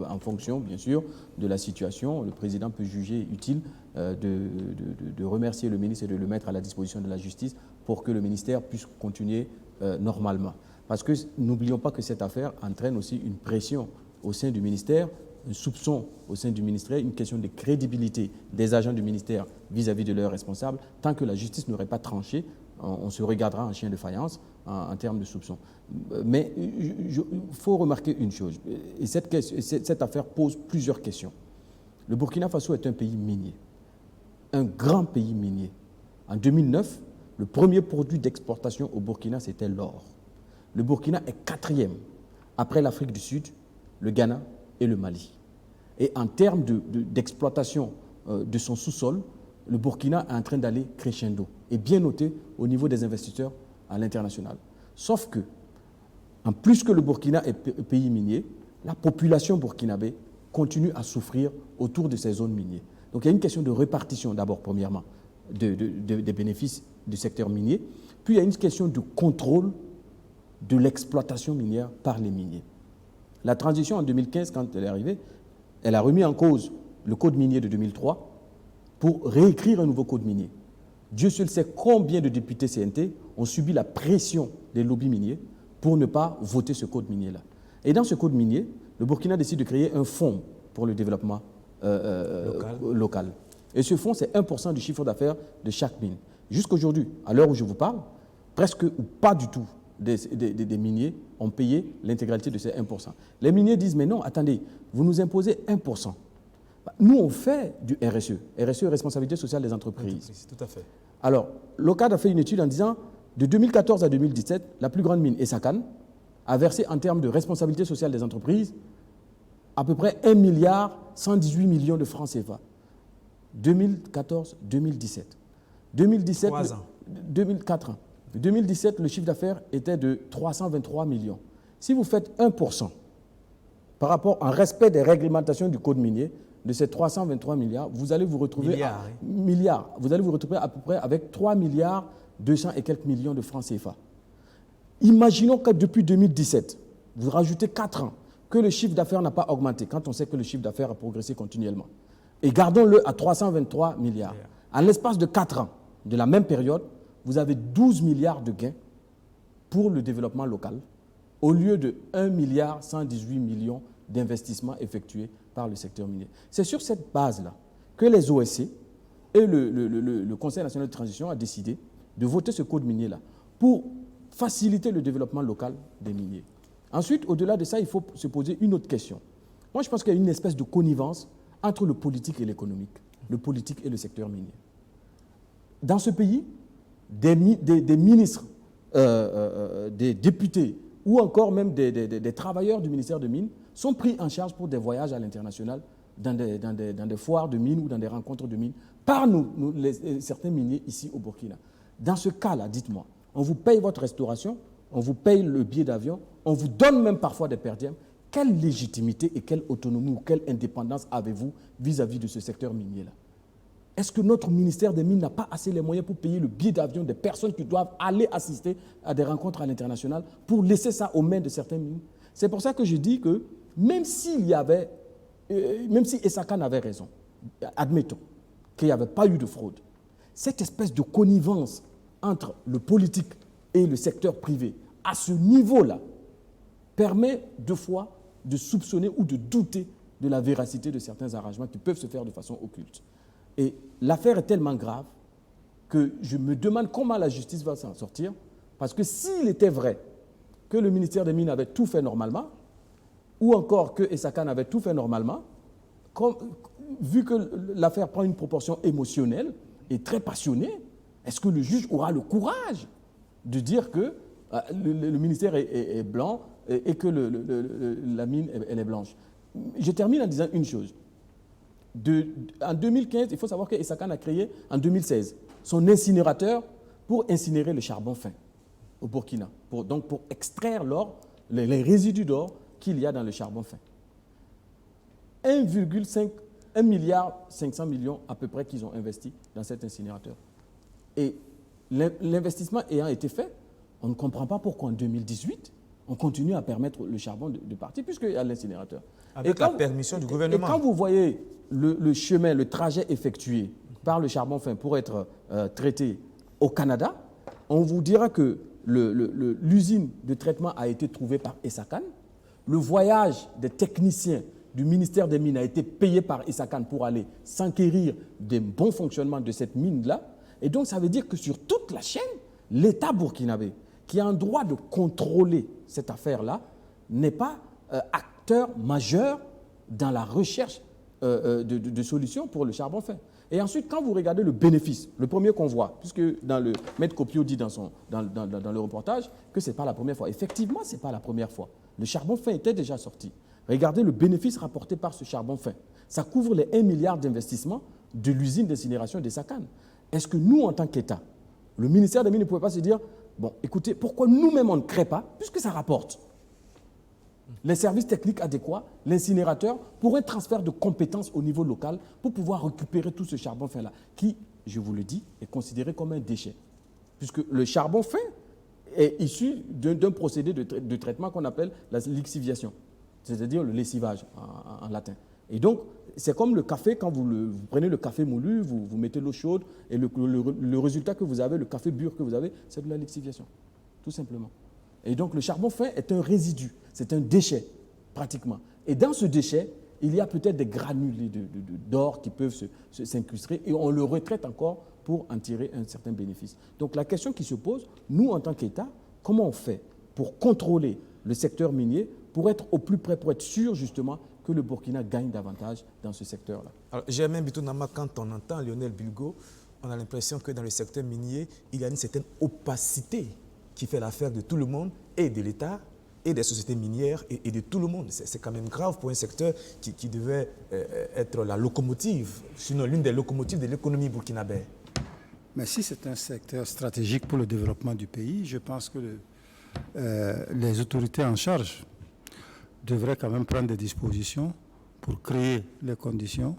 en fonction bien sûr de la situation. Le président peut juger utile de remercier le ministre et de le mettre à la disposition de la justice pour que le ministère puisse continuer normalement. Parce que n'oublions pas que cette affaire entraîne aussi une pression au sein du ministère, un soupçon au sein du ministère, une question de crédibilité des agents du ministère vis-à-vis de leurs responsables. Tant que la justice n'aurait pas tranché, on se regardera en chien de faïence en termes de soupçons. Mais il faut remarquer une chose, et cette affaire pose plusieurs questions. Le Burkina Faso est un pays minier, un grand pays minier. En 2009, le premier produit d'exportation au Burkina, c'était l'or. Le Burkina est 4e, après l'Afrique du Sud, le Ghana et le Mali. Et en termes d'exploitation de son sous-sol, le Burkina est en train d'aller crescendo et bien noté au niveau des investisseurs à l'international. Sauf que, en plus que le Burkina est pays minier, la population burkinabé continue à souffrir autour de ces zones minières. Donc il y a une question de répartition d'abord, premièrement, des bénéfices du secteur minier, puis il y a une question de contrôle de l'exploitation minière par les miniers. La transition en 2015, quand elle est arrivée, elle a remis en cause le code minier de 2003 pour réécrire un nouveau code minier. Dieu seul sait combien de députés CNT ont subi la pression des lobbies miniers pour ne pas voter ce code minier-là. Et dans ce code minier, le Burkina décide de créer un fonds pour le développement local. Et ce fonds, c'est 1% du chiffre d'affaires de chaque mine. Jusqu'aujourd'hui, à l'heure où je vous parle, presque ou pas du tout des miniers ont payé l'intégralité de ces 1%. Les miniers disent, mais non, attendez, vous nous imposez 1%. Nous, on fait du RSE, responsabilité sociale des entreprises. Tout à fait. Alors, l'OCAD a fait une étude en disant, de 2014 à 2017, la plus grande mine, Essakane, a versé en termes de responsabilité sociale des entreprises à peu près 1 milliard 118 millions de francs CFA. 2014-2017. 2017, 3 ans. 2004 ans. 2017, le chiffre d'affaires était de 323 millions. Si vous faites 1% par rapport en respect des réglementations du code minier, de ces 323 milliards, vous allez vous retrouver vous allez vous retrouver à peu près avec 3 milliards 200 et quelques millions de francs CFA. Imaginons que depuis 2017, vous rajoutez 4 ans, que le chiffre d'affaires n'a pas augmenté, quand on sait que le chiffre d'affaires a progressé continuellement. Et gardons-le à 323 milliards. En l'espace de 4 ans, de la même période, vous avez 12 milliards de gains pour le développement local, au lieu de 1 milliard 118 millions d'investissements effectués par le secteur minier. C'est sur cette base-là que les OSC et le Conseil national de transition a décidé de voter ce code minier-là pour faciliter le développement local des miniers. Ensuite, au-delà de ça, il faut se poser une autre question. Moi, je pense qu'il y a une espèce de connivence entre le politique et l'économique, le politique et le secteur minier. Dans ce pays, des ministres, des députés ou encore même des travailleurs du ministère de Mines sont pris en charge pour des voyages à l'international dans des foires de mines ou dans des rencontres de mines par certains miniers ici au Burkina. Dans ce cas-là, dites-moi, on vous paye votre restauration, on vous paye le billet d'avion, on vous donne même parfois des per diem. Quelle légitimité et quelle autonomie ou quelle indépendance avez-vous vis-à-vis de ce secteur minier-là? Est-ce que notre ministère des Mines n'a pas assez les moyens pour payer le billet d'avion des personnes qui doivent aller assister à des rencontres à l'international pour laisser ça aux mains de certains mines? C'est pour ça que je dis que même si Essakane avait raison, admettons qu'il n'y avait pas eu de fraude, cette espèce de connivence entre le politique et le secteur privé à ce niveau-là permet deux fois de soupçonner ou de douter de la véracité de certains arrangements qui peuvent se faire de façon occulte. Et l'affaire est tellement grave que je me demande comment la justice va s'en sortir, parce que s'il était vrai que le ministère des Mines avait tout fait normalement, ou encore que Essakane avait tout fait normalement, vu que l'affaire prend une proportion émotionnelle et très passionnée, est-ce que le juge aura le courage de dire que le ministère est blanc et que la mine elle est blanche? Je termine en disant une chose. En 2015, il faut savoir que Essakane a créé en 2016 son incinérateur pour incinérer le charbon fin au Burkina, pour extraire l'or, les résidus d'or qu'il y a dans le charbon fin. 1,5 milliard 500 millions à peu près qu'ils ont investi dans cet incinérateur. Et l'investissement ayant été fait, on ne comprend pas pourquoi en 2018, on continue à permettre le charbon de partir, puisqu'il y a l'incinérateur. Avec la permission du gouvernement. Et quand vous voyez le chemin, le trajet effectué par le charbon fin pour être traité au Canada, on vous dira que l'usine de traitement a été trouvée par Essakane. Le voyage des techniciens du ministère des Mines a été payé par Essakane pour aller s'enquérir des bons fonctionnements de cette mine-là. Et donc, ça veut dire que sur toute la chaîne, l'État burkinabé, qui a un droit de contrôler cette affaire-là, n'est pas acteur majeur dans la recherche de solutions pour le charbon fin. Et ensuite, quand vous regardez le bénéfice, le premier qu'on voit, puisque Maître Copio dit dans le reportage que ce n'est pas la première fois. Effectivement, ce n'est pas la première fois. Le charbon fin était déjà sorti. Regardez le bénéfice rapporté par ce charbon fin. Ça couvre les 1 milliard d'investissements de l'usine d'incinération des Sakane. Est-ce que nous, en tant qu'État, le ministère des Mines ne pouvait pas se dire, bon, écoutez, pourquoi nous-mêmes on ne crée pas, puisque ça rapporte les services techniques adéquats, l'incinérateur, pour un transfert de compétences au niveau local, pour pouvoir récupérer tout ce charbon fin-là, qui, je vous le dis, est considéré comme un déchet. Puisque le charbon fin est issu d'un procédé de traitement qu'on appelle la lixiviation, c'est-à-dire le lessivage en latin. Et donc, c'est comme le café, quand vous prenez le café moulu, vous mettez l'eau chaude, et le résultat que vous avez, le café pur que vous avez, c'est de la lixiviation, tout simplement. Et donc, le charbon fin est un résidu, c'est un déchet, pratiquement. Et dans ce déchet, il y a peut-être des granulés d'or qui peuvent s'incruster, et on le retraite encore pour en tirer un certain bénéfice. Donc, la question qui se pose, nous, en tant qu'État, comment on fait pour contrôler le secteur minier, pour être au plus près, pour être sûr, justement, que le Burkina gagne davantage dans ce secteur-là. Alors, Germain Bitounama, quand on entend Lionel Bulgo, on a l'impression que dans le secteur minier, il y a une certaine opacité qui fait l'affaire de tout le monde, et de l'État, et des sociétés minières, et de tout le monde. C'est quand même grave pour un secteur qui devait être la locomotive, sinon l'une des locomotives de l'économie burkinabé. Mais si c'est un secteur stratégique pour le développement du pays, je pense que les autorités en charge devraient quand même prendre des dispositions pour créer les conditions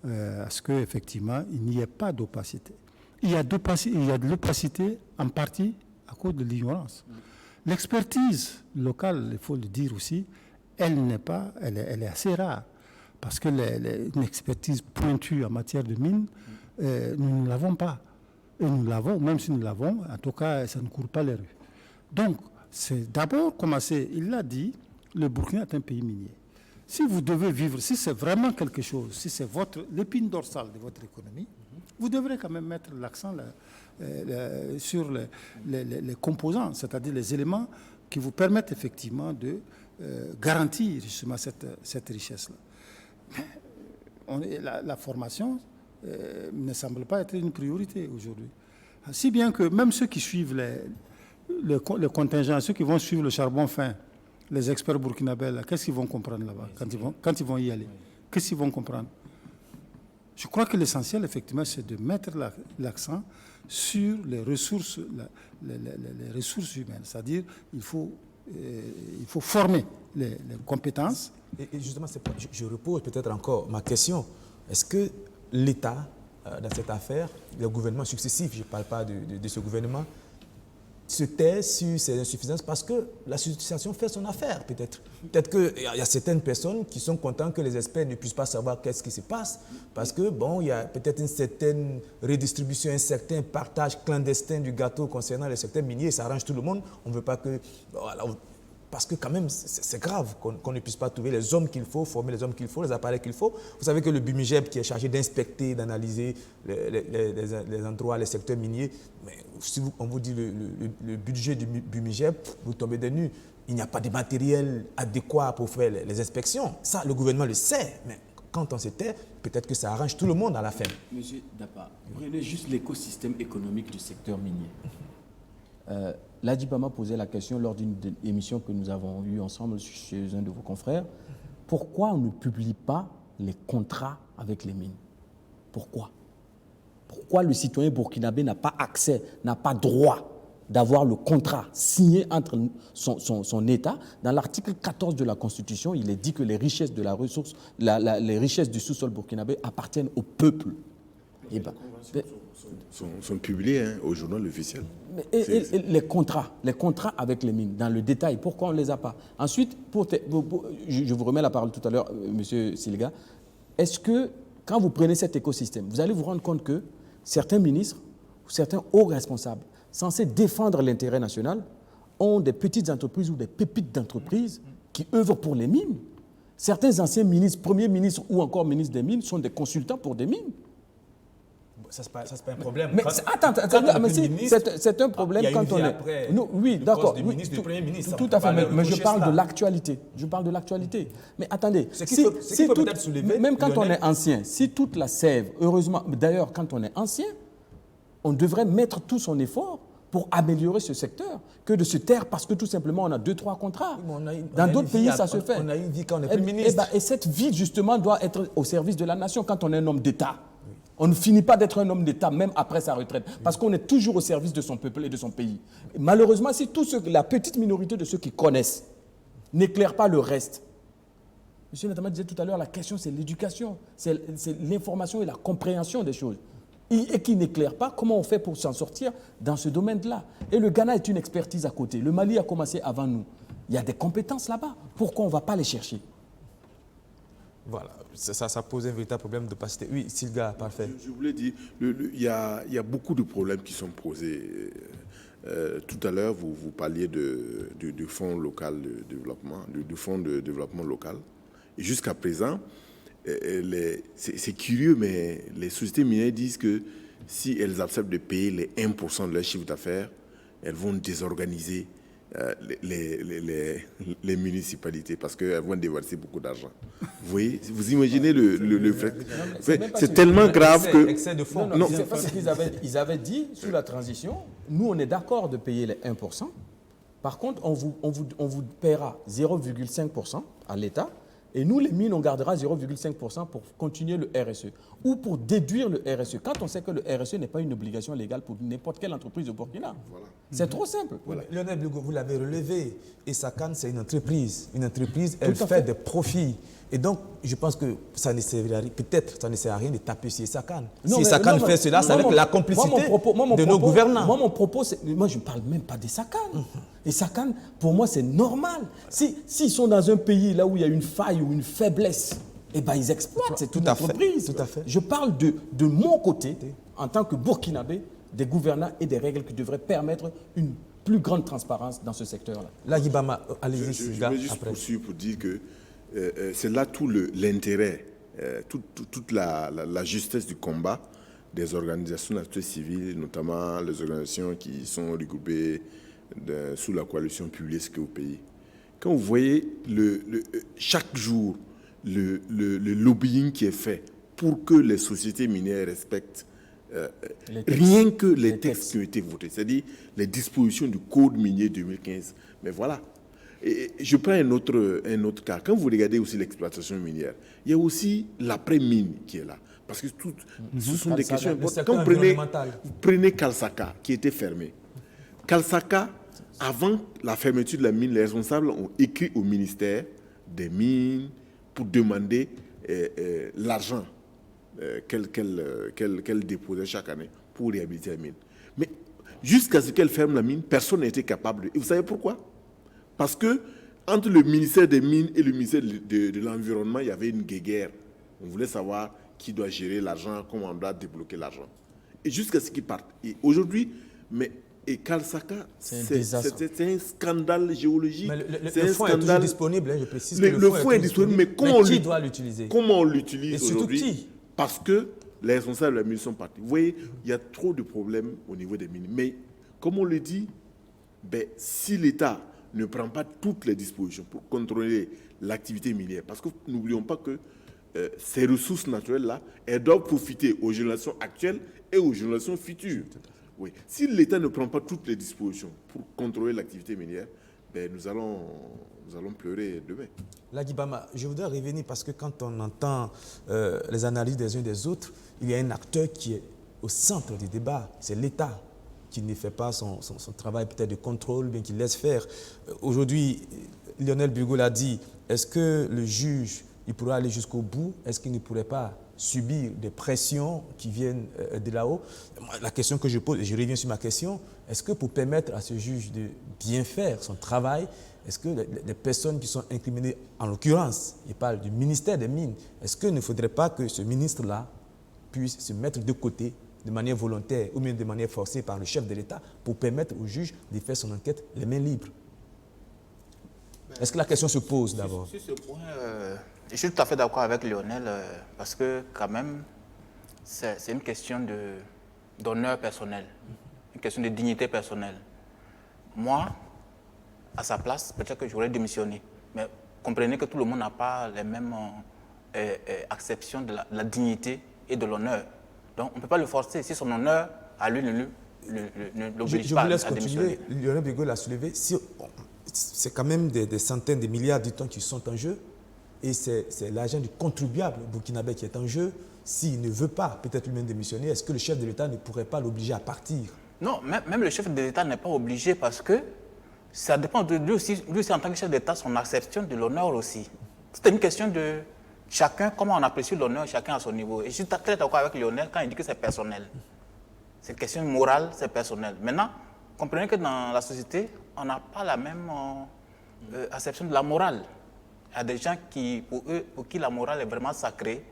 à ce qu'effectivement, il n'y ait pas d'opacité. Il y a de l'opacité en partie à cause de l'ignorance. L'expertise locale, il faut le dire aussi, elle est assez rare. Parce que une expertise pointue en matière de mines, nous ne l'avons pas. Et nous l'avons, même si nous l'avons, en tout cas, ça ne court pas les rues. Donc, c'est d'abord commencer, il l'a dit, le Burkina est un pays minier. Si vous devez vivre, si c'est vraiment quelque chose, si c'est l'épine dorsale de votre économie, vous devrez quand même mettre l'accent sur les composants, c'est-à-dire les éléments qui vous permettent effectivement de garantir justement cette richesse-là. La formation ne semble pas être une priorité aujourd'hui. Si bien que même ceux qui suivent les contingents, ceux qui vont suivre le charbon fin, les experts burkinabés, qu'est-ce qu'ils vont comprendre là-bas quand ils vont y aller? Qu'est-ce qu'ils vont comprendre? Je crois que l'essentiel, effectivement, c'est de mettre l'accent sur les ressources humaines. C'est-à-dire il faut former les compétences. Et justement, je repose peut-être encore ma question. Est-ce que l'État, dans cette affaire, le gouvernement successif, je ne parle pas de ce gouvernement, se tait sur ces insuffisances parce que la situation fait son affaire, peut-être. Peut-être qu'il y a certaines personnes qui sont contentes que les experts ne puissent pas savoir qu'est-ce qui se passe parce que, bon, il y a peut-être une certaine redistribution, un certain partage clandestin du gâteau concernant les secteurs miniers. Ça arrange tout le monde. On ne veut pas que... Voilà, parce que quand même, c'est grave qu'on ne puisse pas trouver les hommes qu'il faut, former les hommes qu'il faut, les appareils qu'il faut. Vous savez que le BUMIGEP, qui est chargé d'inspecter, d'analyser les endroits, les secteurs miniers, mais si on vous dit le budget du BUMIGEP, vous tombez des nues. Il n'y a pas de matériel adéquat pour faire les inspections. Ça, le gouvernement le sait, mais quand on se tait, peut-être que ça arrange tout le monde à la fin. Monsieur Dapa, prenez juste l'écosystème économique du secteur minier. Ladibama posait la question lors d'une émission que nous avons eue ensemble chez un de vos confrères. Pourquoi on ne publie pas les contrats avec les mines? Pourquoi? Pourquoi le citoyen burkinabé n'a pas accès, n'a pas droit d'avoir le contrat signé entre son État? Dans l'article 14 de la Constitution, il est dit que les richesses de la ressource, les richesses du sous-sol burkinabé appartiennent au peuple. Et ben, sont publiés au journal officiel. Et les contrats avec les mines, dans le détail, pourquoi on ne les a pas? Ensuite, je vous remets la parole tout à l'heure, M. Silga. Est-ce que, quand vous prenez cet écosystème, vous allez vous rendre compte que certains ministres, ou certains hauts responsables, censés défendre l'intérêt national, ont des petites entreprises ou des pépites d'entreprises qui œuvrent pour les mines. Certains anciens ministres, premiers ministres ou encore ministres des mines sont des consultants pour des mines. Ça, c'est pas un problème. Mais attends, mais si, c'est un problème quand on est... Oui, d'accord. Du ministre, du Premier ministre. Tout à fait, mais je parle de l'actualité. Je parle de l'actualité. Mais attendez, même quand on est ancien, si toute la sève, heureusement, d'ailleurs, quand on est ancien, on devrait mettre tout son effort pour améliorer ce secteur, que de se taire parce que tout simplement on a 2-3 contrats. Dans d'autres pays, ça se fait. On a une vie quand on est Premier ministre. Et cette vie, justement, doit être au service de la nation quand on est un homme d'État. On ne finit pas d'être un homme d'État, même après sa retraite, parce qu'on est toujours au service de son peuple et de son pays. Et malheureusement, si la petite minorité de ceux qui connaissent n'éclairent pas le reste, M. Ntama disait tout à l'heure, la question c'est l'éducation, c'est l'information et la compréhension des choses. Et qui n'éclaire pas, comment on fait pour s'en sortir dans ce domaine-là? Et le Ghana est une expertise à côté. Le Mali a commencé avant nous. Il y a des compétences là-bas. Pourquoi on ne va pas les chercher? Voilà, ça pose un véritable problème d'opacité. Oui, Silga, parfait. Je voulais dire, il y a beaucoup de problèmes qui sont posés. Tout à l'heure, vous parliez du fonds local de développement, du fonds de développement local. Et jusqu'à présent, c'est curieux, mais les sociétés minières disent que si elles acceptent de payer les 1% de leur chiffre d'affaires, elles vont désorganiser les municipalités parce qu'elles vont déverser beaucoup d'argent. Vous voyez, vous imaginez le frais. C'est tellement grave que... Excès de fonds. Non, c'est parce qu'ils avaient dit sur la transition, nous on est d'accord de payer les 1%. Par contre, on vous paiera 0,5% à l'État. Et nous, les mines, on gardera 0,5% pour continuer le RSE ou pour déduire le RSE. Quand on sait que le RSE n'est pas une obligation légale pour n'importe quelle entreprise au Burkina. Voilà. C'est trop simple. Voilà. Lionel Bigot, vous l'avez relevé. Et Sakan, c'est une entreprise. Une entreprise, elle fait des profits. Et donc, je pense que ça ne sert à rien de taper sur Sakan. Si Sakan fait cela, c'est avec la complicité de nos gouvernants. Moi, je ne parle même pas des Sakan. Et Sakan, pour moi, c'est normal. S'ils sont dans un pays là où il y a une faille ou une faiblesse, eh ben, ils exploitent, c'est toute entreprise. Tout à fait. Je parle de mon côté, en tant que Burkinabé, des gouvernants et des règles qui devraient permettre une plus grande transparence dans ce secteur-là. Là, Guibama, allez-y, je vais juste poursuivre pour dire que c'est là tout l'intérêt, toute la justesse du combat des organisations de la société civile, notamment les organisations qui sont regroupées sous la coalition publique au pays. Quand vous voyez chaque jour le lobbying qui est fait pour que les sociétés minières respectent rien que les textes qui ont été votés, c'est-à-dire les dispositions du Code minier 2015. Mais voilà. Et je prends un autre cas. Quand vous regardez aussi l'exploitation minière, il y a aussi l'après-mine qui est là. Parce que ce sont des questions importantes. Quand vous prenez Kalsaka, qui était fermé. Kalsaka, avant la fermeture de la mine, les responsables ont écrit au ministère des Mines pour demander l'argent qu'elle déposait chaque année pour réhabiliter la mine. Mais jusqu'à ce qu'elle ferme la mine, personne n'a été capable de... Et vous savez pourquoi? Parce que entre le ministère des Mines et le ministère de l'Environnement, il y avait une guéguerre. On voulait savoir qui doit gérer l'argent, comment on doit débloquer l'argent. Et jusqu'à ce qu'ils partent. Et aujourd'hui, Kalsaka, c'est un scandale géologique. Le fonds est toujours disponible, je précise. Le fonds est disponible, mais qui doit l'utiliser? Comment on l'utilise aujourd'hui? Et surtout qui? Parce que les responsables de la mine sont partis. Vous voyez, il y a trop de problèmes au niveau des mines. Mais comme on le dit, si l'État ne prend pas toutes les dispositions pour contrôler l'activité minière, parce que n'oublions pas que ces ressources naturelles-là, elles doivent profiter aux générations actuelles et aux générations futures. Oui. Si l'État ne prend pas toutes les dispositions pour contrôler l'activité minière, nous allons pleurer demain. Là, Guibama, je voudrais revenir parce que quand on entend les analyses des uns des autres, il y a un acteur qui est au centre du débat, c'est l'État, qui ne fait pas son travail peut-être de contrôle, bien qu'il laisse faire. Aujourd'hui, Lionel Bigot l'a dit, est-ce que le juge il pourra aller jusqu'au bout? Est-ce qu'il ne pourrait pas subir des pressions qui viennent de là-haut? La question que je pose, et je reviens sur ma question, est-ce que pour permettre à ce juge de bien faire son travail, est-ce que les personnes qui sont incriminées, en l'occurrence, il parle du ministère des Mines, est-ce qu'il ne faudrait pas que ce ministre-là puisse se mettre de côté de manière volontaire ou même de manière forcée par le chef de l'État pour permettre au juge de faire son enquête les mains libres? Est-ce que la question se pose d'abord? Sur ce point, je suis tout à fait d'accord avec Lionel parce que quand même, c'est une question d'honneur personnel, une question de dignité personnelle. Moi, à sa place, peut-être que j'aurais démissionné. Mais comprenez que tout le monde n'a pas les mêmes acceptions de la dignité et de l'honneur. Donc, on ne peut pas le forcer. Si son honneur, à lui, ne l'oblige pas à démissionner. Je vous laisse continuer. Lionel Bigot l'a soulevé. C'est quand même des centaines de milliards de temps qui sont en jeu. Et c'est l'argent du contribuable burkinabé qui est en jeu. S'il ne veut pas peut-être lui-même démissionner, est-ce que le chef de l'État ne pourrait pas l'obliger à partir? Non, même le chef de l'État n'est pas obligé parce que ça dépend de lui aussi en tant que chef d'État, son acception de l'honneur aussi. C'est une question de chacun, comment on apprécie l'honneur, chacun à son niveau. Et je suis très d'accord avec Lionel quand il dit que c'est personnel. C'est une question morale, c'est personnel. Maintenant, comprenez que dans la société, on n'a pas la même acception de la morale. Il y a des gens pour qui la morale est vraiment sacrée.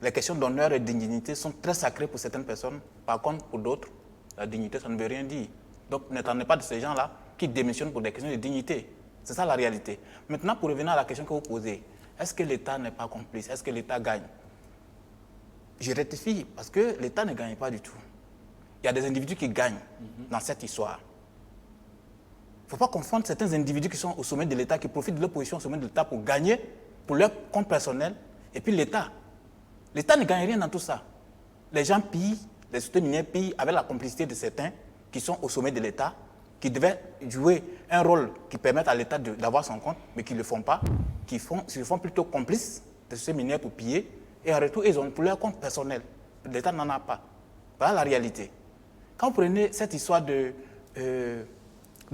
Les questions d'honneur et de dignité sont très sacrées pour certaines personnes. Par contre, pour d'autres, la dignité, ça ne veut rien dire. Donc, n'attendez pas de ces gens-là qui démissionnent pour des questions de dignité. C'est ça la réalité. Maintenant, pour revenir à la question que vous posez, est-ce que l'État n'est pas complice? Est-ce que l'État gagne? Je rectifie, parce que l'État ne gagne pas du tout. Il y a des individus qui gagnent dans cette histoire. Il ne faut pas confondre certains individus qui sont au sommet de l'État, qui profitent de leur position au sommet de l'État pour gagner, pour leur compte personnel, et puis l'État. L'État ne gagne rien dans tout ça. Les gens pillent, les sociétés minières pillent avec la complicité de certains qui sont au sommet de l'État, qui devaient jouer un rôle qui permette à l'État d'avoir son compte, mais qui ne le font pas, qui se font plutôt complices des sociétés minières pour piller, et en retour, ils ont pour leur compte personnel. L'État n'en a pas. Voilà la réalité. Quand vous prenez cette histoire de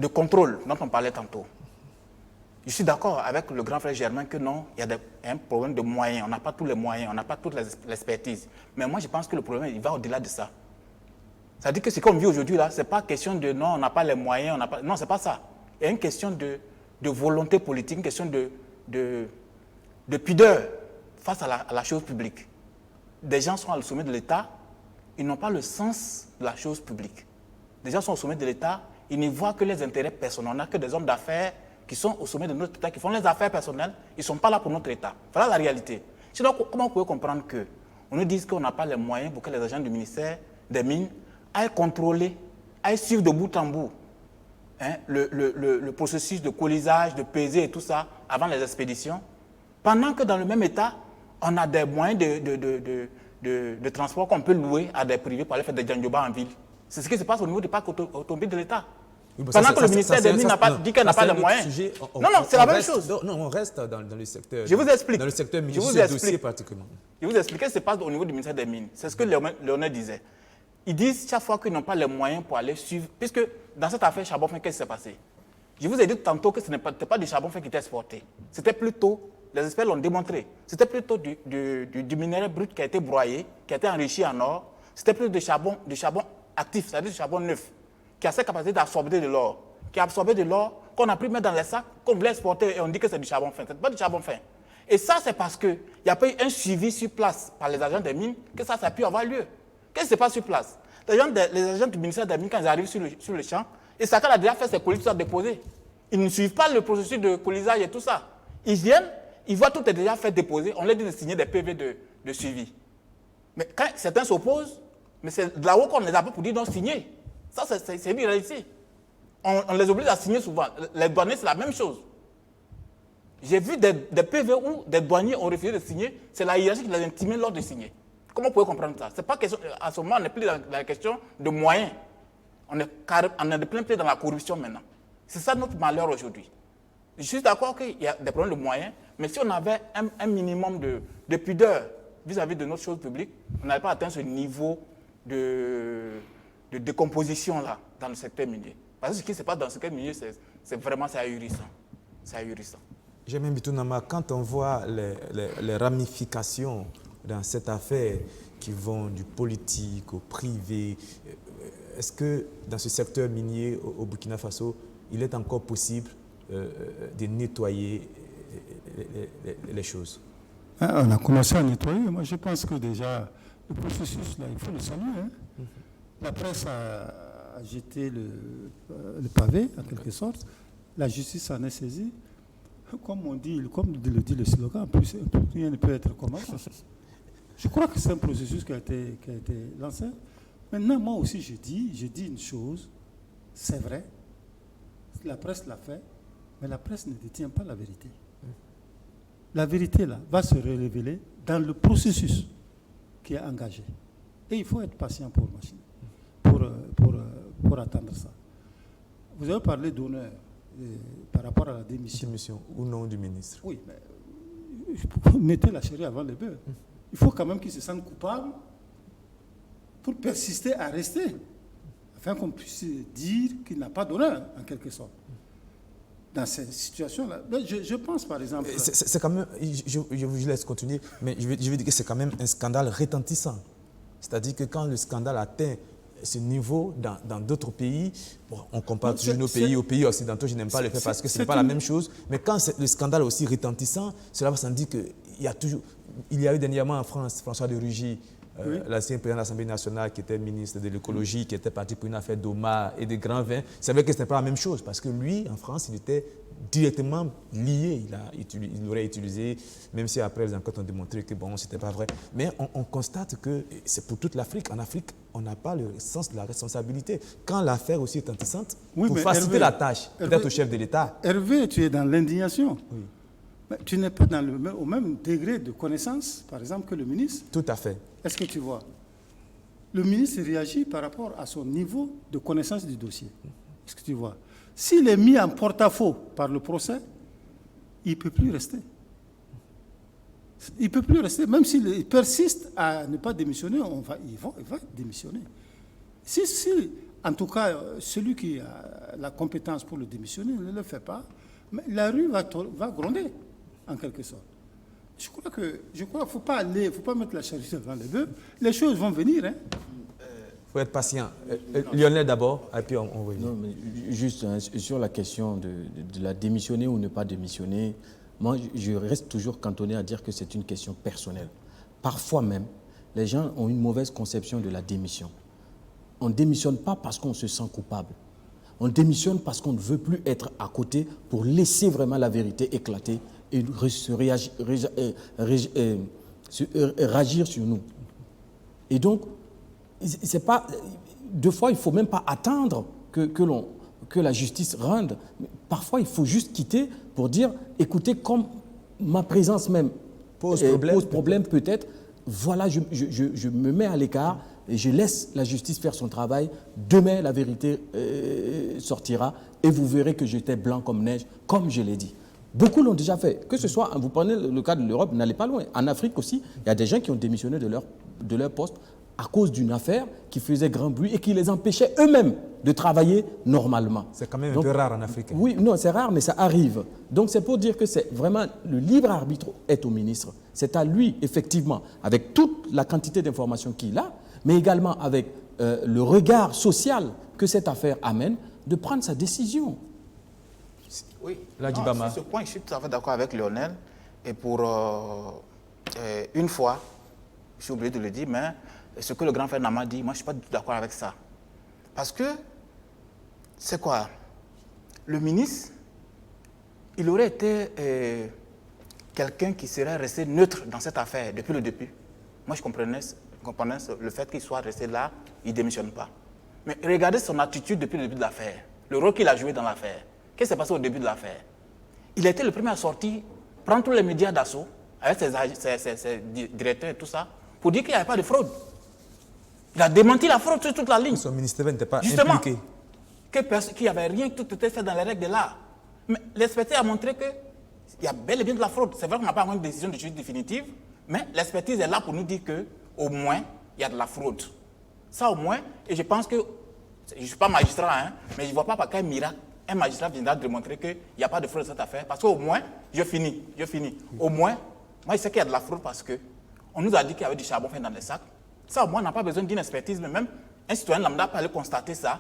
contrôle dont on parlait tantôt, je suis d'accord avec le grand frère Germain que non, il y a un problème de moyens. On n'a pas tous les moyens, on n'a pas toute l'expertise. Mais moi, je pense que le problème, il va au-delà de ça. Ça veut dire que ce qu'on vit aujourd'hui, là, ce n'est pas question de non, on n'a pas les moyens, non, ce n'est pas ça. Il y a une question de volonté politique, une question de pudeur face à la chose publique. Des gens sont au sommet de l'État, ils n'ont pas le sens de la chose publique. Des gens sont au sommet de l'État, ils ne voient que les intérêts personnels. On n'a que des hommes d'affaires qui sont au sommet de notre État, qui font les affaires personnelles, ils ne sont pas là pour notre État. Voilà la réalité. Sinon, comment vous pouvez comprendre qu'on nous dise qu'on n'a pas les moyens pour que les agents du ministère des Mines aillent contrôler, aillent suivre de bout en bout le processus de colisage, de pesée et tout ça avant les expéditions, pendant que dans le même État, on a des moyens de transport qu'on peut louer à des privés pour aller faire des djandjoba en ville. C'est ce qui se passe au niveau du parc automobile de l'État. Oui, pendant que le ministère des Mines dit qu'elle n'a pas de moyens. Non, c'est la même chose. Non, on reste dans le secteur. Je vous explique. Dans le secteur minier, ce dossier particulièrement. Je vous explique ce qui se passe au niveau du ministère des Mines. C'est ce que Léonard disait. Ils disent chaque fois qu'ils n'ont pas les moyens pour aller suivre. Puisque dans cette affaire charbon-fin, qu'est-ce qui s'est passé? Je vous ai dit tantôt que ce n'était pas du charbon-fin qui était exporté. C'était plutôt, les experts l'ont démontré, c'était plutôt du minerai brut qui a été broyé, qui a été enrichi en or. C'était plutôt du charbon actif, c'est-à-dire du charbon neuf, qui a cette capacité d'absorber de l'or, qui a absorbé de l'or, qu'on a pris mettre dans les sacs, qu'on voulait exporter et on dit que c'est du charbon fin. Ce n'est pas du charbon fin. Et ça, c'est parce qu'il n'y a pas eu un suivi sur place par les agents des mines que ça a pu avoir lieu. Qu'est-ce qui se passe sur place? Les agents du ministère des Mines, quand ils arrivent sur le champ, et Sakal a déjà fait ses colis, tout ça déposé. Ils ne suivent pas le processus de colisage et tout ça. Ils viennent, ils voient tout est déjà fait déposer, on leur dit de signer des PV de suivi. Mais quand certains s'opposent, mais c'est de là-haut qu'on les appelle pour dire non, signer. Ça, c'est une réalité. On les oblige à signer souvent. Les douaniers, c'est la même chose. J'ai vu des PV où des douaniers ont refusé de signer. C'est la hiérarchie qui les a intimés lors de signer. Comment vous pouvez comprendre ça? C'est pas question, à ce moment, on n'est plus dans la question de moyens. On est de plein pied dans la corruption maintenant. C'est ça notre malheur aujourd'hui. Je suis d'accord qu'il y a des problèmes de moyens, mais si on avait un minimum de pudeur vis-à-vis de notre chose publique, on n'avait pas atteint ce niveau de décomposition là, dans le secteur minier. Parce que ce qui se passe dans le secteur minier, c'est vraiment ahurissant. C'est ahurissant. J'aime bien Bitounama, quand on voit les ramifications dans cette affaire qui vont du politique au privé, est-ce que dans ce secteur minier au Burkina Faso, il est encore possible de nettoyer les choses? On a commencé à nettoyer. Moi, je pense que déjà, le processus, là, il faut le saluer. Hein. La presse a jeté le pavé, en quelque sorte. La justice en est saisie. Comme le dit le slogan, plus rien ne peut être comment. Je crois que c'est un processus qui a été lancé. Maintenant, moi aussi, je dis une chose, c'est vrai, la presse l'a fait, mais la presse ne détient pas la vérité. La vérité, là, va se révéler dans le processus qui est engagé. Et il faut être patient pour attendre ça. Vous avez parlé d'honneur par rapport à la démission. Ou non du ministre. Oui, mais mettez la chérie avant les bœufs. Il faut quand même qu'il se sente coupable pour persister à rester, afin qu'on puisse dire qu'il n'a pas d'honneur, en quelque sorte. Dans cette situation-là, je pense par exemple... C'est quand même, je vous laisse continuer, mais je veux dire que c'est quand même un scandale retentissant. C'est-à-dire que quand le scandale atteint ce niveau dans d'autres pays, bon, on compare toujours nos pays aux pays occidentaux, je n'aime pas le faire parce que ce n'est pas la même chose, mais quand le scandale est aussi retentissant, cela va sans dire qu'il y a toujours... Il y a eu dernièrement en France, François de Rugy, l'ancien président de l'Assemblée nationale qui était ministre de l'écologie, qui était parti pour une affaire d'Oma et de grands vins. C'est vrai que ce n'est pas la même chose parce que lui, en France, il était directement lié. Il aurait utilisé, même si après les enquêtes ont démontré que bon, ce n'était pas vrai. Mais on constate que c'est pour toute l'Afrique. En Afrique, on n'a pas le sens de la responsabilité. Quand l'affaire aussi est retentissante, pour faciliter la tâche, peut-être au chef de l'État. Hervé, tu es dans l'indignation. Oui. Tu n'es pas au même degré de connaissance, par exemple, que le ministre. Tout à fait. Est-ce que tu vois? Le ministre réagit par rapport à son niveau de connaissance du dossier. Est-ce que tu vois? S'il est mis en porte-à-faux par le procès, il ne peut plus rester. Il ne peut plus rester. Même s'il persiste à ne pas démissionner, il va démissionner. Si, en tout cas, celui qui a la compétence pour le démissionner ne le fait pas, mais la rue va gronder, en quelque sorte. Je crois qu'il ne faut pas mettre la charrue devant les bœufs. Les choses vont venir. Il faut être patient. Lionel d'abord, et puis on va Non, mais juste sur la question de la démissionner ou ne pas démissionner, moi, je reste toujours cantonné à dire que c'est une question personnelle. Parfois même, les gens ont une mauvaise conception de la démission. On ne démissionne pas parce qu'on se sent coupable. On démissionne parce qu'on ne veut plus être à côté pour laisser vraiment la vérité éclater et réagir sur nous. Et donc, c'est pas, deux fois, il ne faut même pas attendre que la justice rende. Parfois, il faut juste quitter pour dire, écoutez, comme ma présence même pose problème peut-être, voilà, je me mets à l'écart et je laisse la justice faire son travail. Demain, la vérité sortira et vous verrez que j'étais blanc comme neige, comme je l'ai dit. Beaucoup l'ont déjà fait. Que ce soit, vous prenez le cas de l'Europe, n'allez pas loin. En Afrique aussi, il y a des gens qui ont démissionné de leur poste à cause d'une affaire qui faisait grand bruit et qui les empêchait eux-mêmes de travailler normalement. C'est quand même un peu rare en Afrique. Oui, non, c'est rare, mais ça arrive. Donc c'est pour dire que c'est vraiment le libre arbitre est au ministre. C'est à lui, effectivement, avec toute la quantité d'informations qu'il a, mais également avec le regard social que cette affaire amène, de prendre sa décision. Oui, sur ce point, je suis tout à fait d'accord avec Lionel. Et pour une fois, je suis obligé de le dire, mais ce que le grand frère Nama dit, moi je ne suis pas du tout d'accord avec ça. Parce que, c'est quoi? Le ministre, il aurait été quelqu'un qui serait resté neutre dans cette affaire depuis le début. Moi je comprenais le fait qu'il soit resté là, il ne démissionne pas. Mais regardez son attitude depuis le début de l'affaire, le rôle qu'il a joué dans l'affaire. Qu'est-ce qui s'est passé au début de l'affaire? Il a été le premier à sortir, prendre tous les médias d'assaut, avec ses directeurs et tout ça, pour dire qu'il n'y avait pas de fraude. Il a démenti la fraude sur toute la ligne. Son ministère n'était pas justement, impliqué. Qu'il n'y avait rien, tout était fait dans les règles de l'art. Mais l'expertise a montré qu'il y a bel et bien de la fraude. C'est vrai qu'on n'a pas encore une décision de justice définitive, mais l'expertise est là pour nous dire qu'au moins, il y a de la fraude. Ça au moins, et je pense que, je ne suis pas magistrat, hein, mais je ne vois pas par quel miracle un magistrat viendra démontrer qu'il n'y a pas de fraude dans cette affaire. Parce qu'au moins, je finis. Au moins, moi je sais qu'il y a de la fraude parce qu'on nous a dit qu'il y avait du charbon fait dans les sacs. Ça au moins, on n'a pas besoin d'une expertise, mais même un citoyen lambda peut aller constater ça.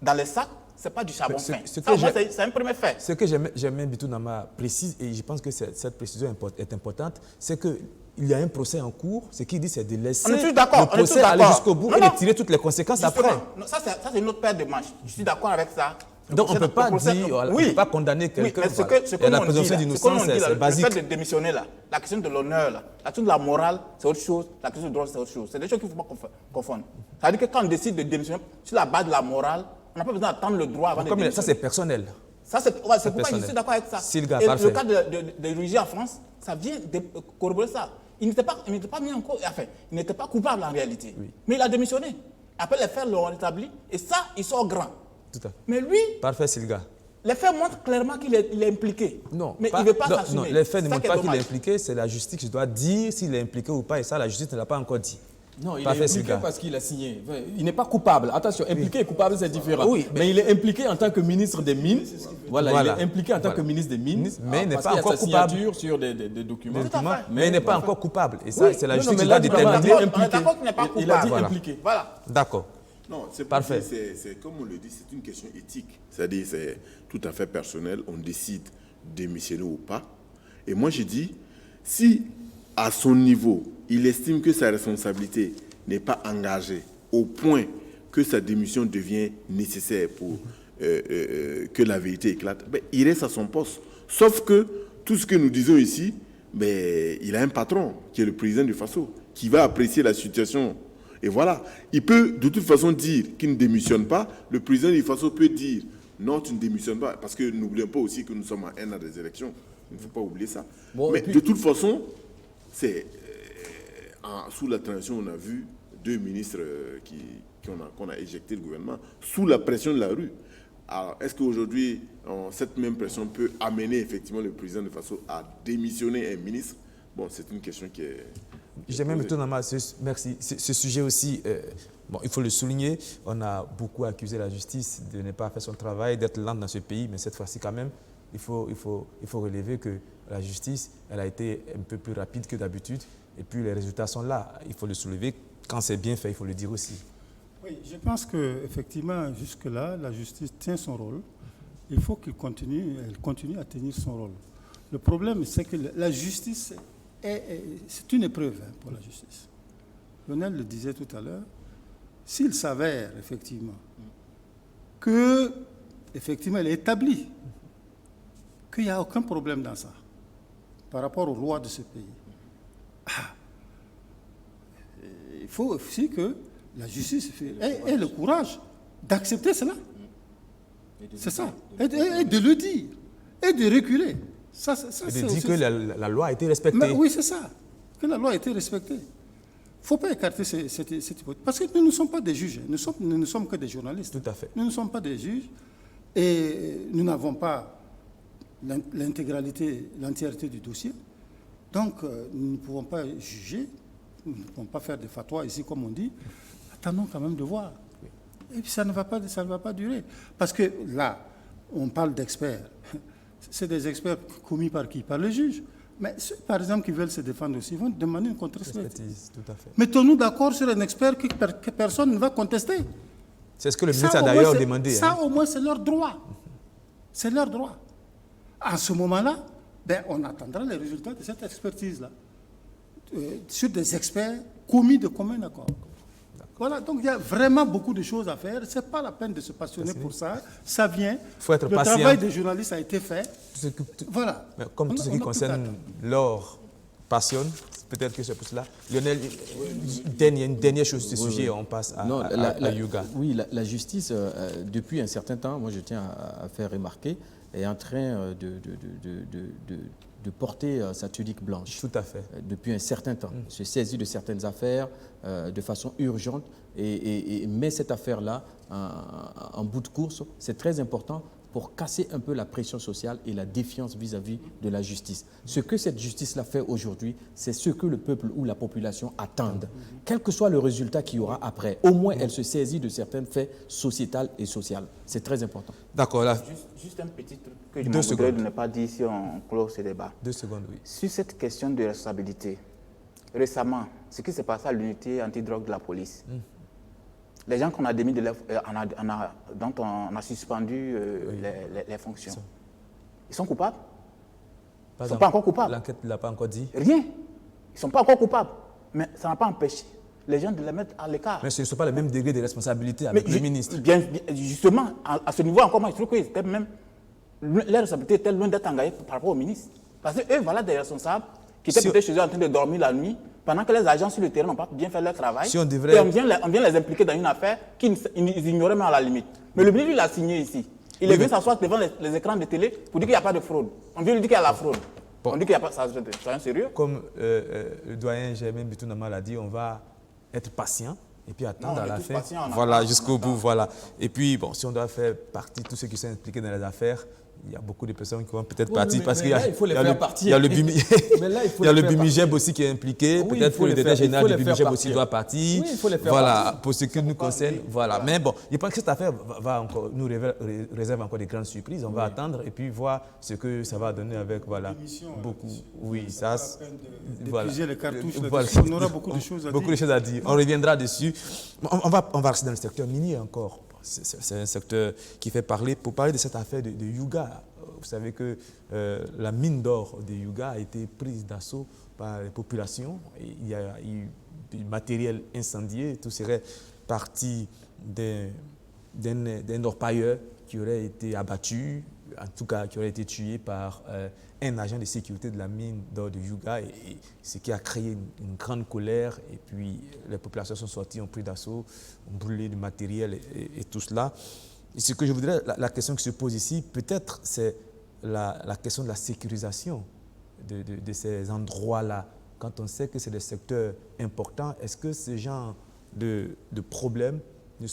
Dans les sacs, ce n'est pas du charbon fin. C'est un premier fait. Ce que j'aime Bitou Nama précise, et je pense que cette précision est importante, c'est qu'il y a un procès en cours. Ce qu'il dit, c'est de laisser le procès aller jusqu'au bout et de tirer toutes les conséquences après. Non, ça, c'est une autre paire de manches. Je suis d'accord avec ça. Donc on ne peut pas dire, on ne peut pas condamner quelqu'un. Et la présomption d'innocence, c'est basique. Le fait de démissionner là, la question de l'honneur là, la question de la morale, c'est autre chose, la question du droit, c'est autre chose. C'est des choses qu'il ne faut pas confondre. Ça veut dire que quand on décide de démissionner sur la base de la morale, on n'a pas besoin d'attendre le droit avant de démissionner. Ça, c'est personnel. Ça, c'est pourquoi je suis d'accord avec ça. Silga, et parfait. le cas de Rugy en France, ça vient de corroborer ça. Il n'était pas mis en cause, enfin, il n'était pas coupable en réalité. Oui. Mais il a démissionné. Après, les faits l'ont rétabli et ça, il sort grand. Tout à fait. Mais lui, parfait, Silga. Les faits montrent clairement qu'il est impliqué. Non, mais il ne veut pas s'assumer. Non, les faits ne montrent pas qu'il est impliqué, c'est la justice qui doit dire s'il est impliqué ou pas, et ça, la justice ne l'a pas encore dit. Non, il est impliqué parce qu'il a signé. Il n'est pas coupable. Attention, impliqué et coupable, c'est différent. Oui, mais il est impliqué en tant que ministre des Mines. Voilà, il est impliqué en tant que ministre des Mines. Mais il n'est pas encore coupable. Sur des documents. Mais il n'est pas encore coupable. Et ça, c'est la justice qui doit déterminer. Il a dit impliqué. Voilà. D'accord. Non, c'est parfait. C'est comme on le dit, c'est une question éthique. C'est-à-dire, c'est tout à fait personnel. On décide de démissionner ou pas. Et moi, je dis, si à son niveau, il estime que sa responsabilité n'est pas engagée au point que sa démission devient nécessaire pour que la vérité éclate, ben, il reste à son poste. Sauf que tout ce que nous disons ici, ben, il a un patron qui est le président du Faso, qui va apprécier la situation. Et voilà, il peut de toute façon dire qu'il ne démissionne pas. Le président du Faso peut dire non, tu ne démissionnes pas. Parce que n'oublions pas aussi que nous sommes à un an des élections. Il ne faut pas oublier ça. Bon, mais de toute façon, c'est sous la transition, on a vu 2 ministres qu'on a éjecté le gouvernement sous la pression de la rue. Alors, est-ce qu'aujourd'hui, cette même pression peut amener effectivement le président de Faso à démissionner un ministre? Bon, c'est une question qui est... J'ai même étonné, merci. Ce sujet aussi, bon, il faut le souligner, on a beaucoup accusé la justice de ne pas faire son travail, d'être lente dans ce pays, mais cette fois-ci quand même, il faut relever que la justice, elle a été un peu plus rapide que d'habitude, et puis les résultats sont là. Il faut le soulever. Quand c'est bien fait, il faut le dire aussi. Oui, je pense qu'effectivement, jusque-là, la justice tient son rôle. Il faut qu'elle continue à tenir son rôle. Le problème, c'est que la justice, c'est une épreuve pour la justice. Lionel le disait tout à l'heure, s'il s'avère effectivement que, effectivement, elle est établie, qu'il n'y a aucun problème dans ça, par rapport aux lois de ce pays, il faut aussi que la justice ait le courage d'accepter cela. C'est ça. Et de le dire. Et de reculer. Et de dire que la loi a été respectée. Mais oui, c'est ça. Que la loi a été respectée. Il ne faut pas écarter cette hypothèse. Parce que nous ne sommes pas des juges. Nous ne sommes que des journalistes. Tout à fait. Nous ne sommes pas des juges. Et nous n'avons pas l'entièreté du dossier. Donc, nous ne pouvons pas juger. Nous ne pouvons pas faire des fatwas ici, comme on dit. Attendons quand même de voir. Et puis ça ne va pas durer. Parce que là, on parle d'experts. C'est des experts commis par qui? Par le juge. Mais ceux, par exemple, qui veulent se défendre aussi, vont demander une contre-expertise. Mettons-nous d'accord sur un expert que personne ne va contester. C'est ce que le ministre a d'ailleurs demandé. Ça, au moins, c'est leur droit. C'est leur droit. À ce moment-là, on attendra les résultats de cette expertise-là. Sur des experts commis de commun accord. Voilà, donc il y a vraiment beaucoup de choses à faire. Ce n'est pas la peine de se passionner pour ça. Ça vient. Faut être patient. Le travail des journalistes a été fait. Voilà. Mais comme tout ce qui concerne l'or passionne, peut-être que c'est pour cela. Lionel, une dernière chose sur ce sujet, on passe à Yuga. Oui, la justice, depuis un certain temps, moi je tiens à faire remarquer, est en train de porter sa tunique blanche. Tout à fait. Depuis un certain temps. Se saisit de certaines affaires de façon urgente et met cette affaire-là en bout de course. C'est très important pour casser un peu la pression sociale et la défiance vis-à-vis de la justice. Ce que cette justice-là fait aujourd'hui, c'est ce que le peuple ou la population attendent. Quel que soit le résultat qu'il y aura après, au moins elle se saisit de certains faits sociétals et sociaux. C'est très important. D'accord. Là. Juste un petit truc que je voudrais ne pas dire si on clôt ce débat. 2 secondes, oui. Sur cette question de responsabilité, récemment, ce qui s'est passé à l'unité antidrogue de la police, les gens qu'on a démis dont on a suspendu les fonctions, ils sont coupables? Ils ne sont pas encore coupables. L'enquête ne l'a pas encore dit? Rien. Ils ne sont pas encore coupables. Mais ça n'a pas empêché les gens de les mettre à l'écart. Mais ce ne sont pas le même degré de responsabilité avec le ministre. Justement, à ce niveau encore, moi, je trouve que c'était même leur responsabilité était loin d'être engagée par rapport au ministre. Parce qu'eux, voilà des responsables qui étaient peut-être chez eux en train de dormir la nuit, pendant que les agents sur le terrain n'ont pas bien fait leur travail. Si on devrait... Et on vient les impliquer dans une affaire qu'ils ignoraient même à la limite. Mais le ministre, il a signé ici. Il est venu s'asseoir devant les écrans de télé pour dire qu'il n'y a pas de fraude. On vient lui dire qu'il y a la fraude. Bon. On dit qu'il n'y a pas ça. C'est sérieux. Comme le doyen Germain Bitounama l'a dit, on va être patient et puis attendre à l'affaire. Voilà, jusqu'au bout. Voilà. Et puis, bon, si on doit faire partie de tous ceux qui sont impliqués dans les affaires, il y a beaucoup de personnes qui vont peut-être partir parce qu'il y a le BIMIGEB aussi qui est impliqué. Oui, peut-être que le directeur général du BIMIGEB aussi doit partir. Oui, il faut les faire partir. Pour ce qui nous concerne. Voilà. Mais bon, je pense que cette affaire va encore, nous réserve encore des grandes surprises. On va attendre et puis voir ce que ça va donner avec beaucoup. Oui, ça. Voilà. Les cartouches, on aura beaucoup de choses à dire. Beaucoup de choses à dire. On reviendra dessus. On va rester dans le secteur minier encore. C'est un secteur qui fait parler. Pour parler de cette affaire de Youga, vous savez que la mine d'or de Youga a été prise d'assaut par les populations. Il y a eu du matériel incendié. Tout serait parti d'un orpailleur qui aurait été abattu, en tout cas qui aurait été tué par un agent de sécurité de la mine d'or de Youga, et ce qui a créé une grande colère. Et puis les populations sont sorties, ont pris d'assaut, ont brûlé du matériel et tout cela. Et ce que je voudrais, la question qui se pose ici, peut-être c'est la question de la sécurisation de ces endroits-là. Quand on sait que c'est des secteurs importants, est-ce que ce genre de problèmes ne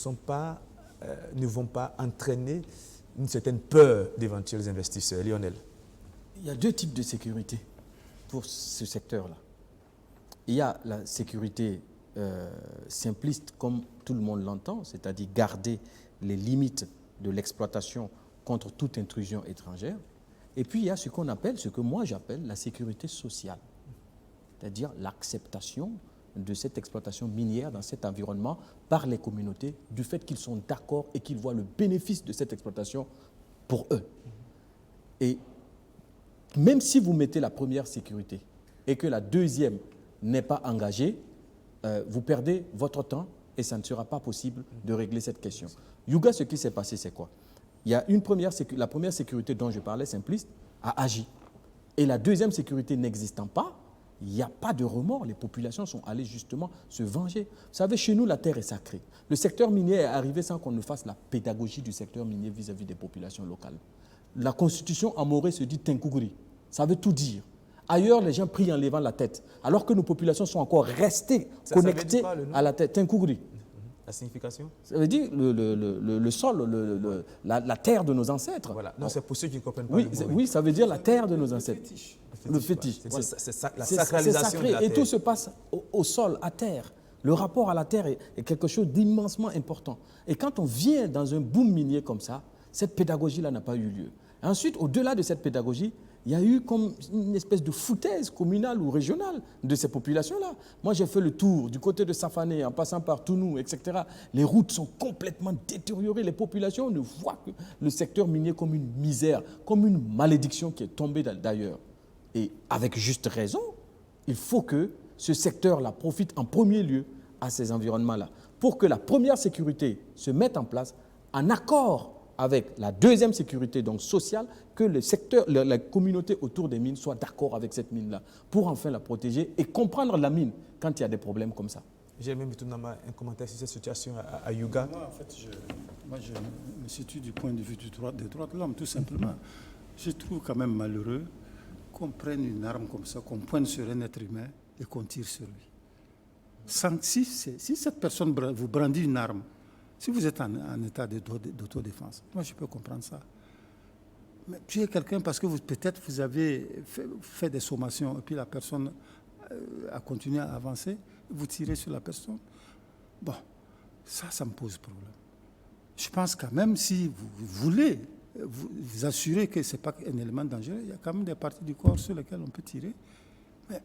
vont pas entraîner une certaine peur d'éventuels investisseurs? Lionel. Il y a deux types de sécurité pour ce secteur-là. Il y a la sécurité simpliste, comme tout le monde l'entend, c'est-à-dire garder les limites de l'exploitation contre toute intrusion étrangère. Et puis il y a ce qu'on appelle, ce que moi j'appelle la sécurité sociale, c'est-à-dire l'acceptation de cette exploitation minière dans cet environnement par les communautés, du fait qu'ils sont d'accord et qu'ils voient le bénéfice de cette exploitation pour eux. Et même si vous mettez la première sécurité et que la deuxième n'est pas engagée, vous perdez votre temps et ça ne sera pas possible de régler cette question. Youga, ce qui s'est passé, c'est quoi? Il y a la première sécurité dont je parlais, simpliste, a agi. Et la deuxième sécurité n'existant pas, il n'y a pas de remords. Les populations sont allées justement se venger. Vous savez, chez nous, la terre est sacrée. Le secteur minier est arrivé sans qu'on ne fasse la pédagogie du secteur minier vis-à-vis des populations locales. La constitution amorée se dit Tenkuguri. Ça veut tout dire. Ailleurs, les gens prient en levant la tête, alors que nos populations sont encore restées connectées à la tête. Tenkuguri. La signification? Ça veut dire le sol, la terre de nos ancêtres. Voilà. Non, c'est pour ceux qui ne comprennent pas. Oui, ça veut dire la terre de nos ancêtres. Le fétiche. C'est la sacralisation de la terre. Et tout se passe au sol, à terre. Le rapport à la terre est quelque chose d'immensement important. Et quand on vient dans un boom minier comme ça, cette pédagogie-là n'a pas eu lieu. Ensuite, au-delà de cette pédagogie, il y a eu comme une espèce de foutaise communale ou régionale de ces populations-là. Moi, j'ai fait le tour du côté de Safané, en passant par Tounou, etc. Les routes sont complètement détériorées. Les populations ne voient que le secteur minier comme une misère, comme une malédiction qui est tombée d'ailleurs. Et avec juste raison, il faut que ce secteur-là profite en premier lieu à ces environnements-là, pour que la première sécurité se mette en place en accord avec la deuxième sécurité donc sociale, que le secteur, la communauté autour des mines soit d'accord avec cette mine-là, pour enfin la protéger et comprendre la mine quand il y a des problèmes comme ça. J'ai même un commentaire sur cette situation à Youga. Moi, en fait, je me situe du point de vue des droits de l'homme, tout simplement. Je trouve quand même malheureux qu'on prenne une arme comme ça, qu'on pointe sur un être humain et qu'on tire sur lui. Si cette personne vous brandit une arme, si vous êtes en état d'autodéfense, moi je peux comprendre ça. Mais tuer quelqu'un parce que peut-être vous avez fait des sommations et puis la personne a continué à avancer, vous tirez sur la personne. Bon, ça me pose problème. Je pense quand même, si vous voulez vous assurer que ce n'est pas un élément dangereux, il y a quand même des parties du corps sur lesquelles on peut tirer. Mais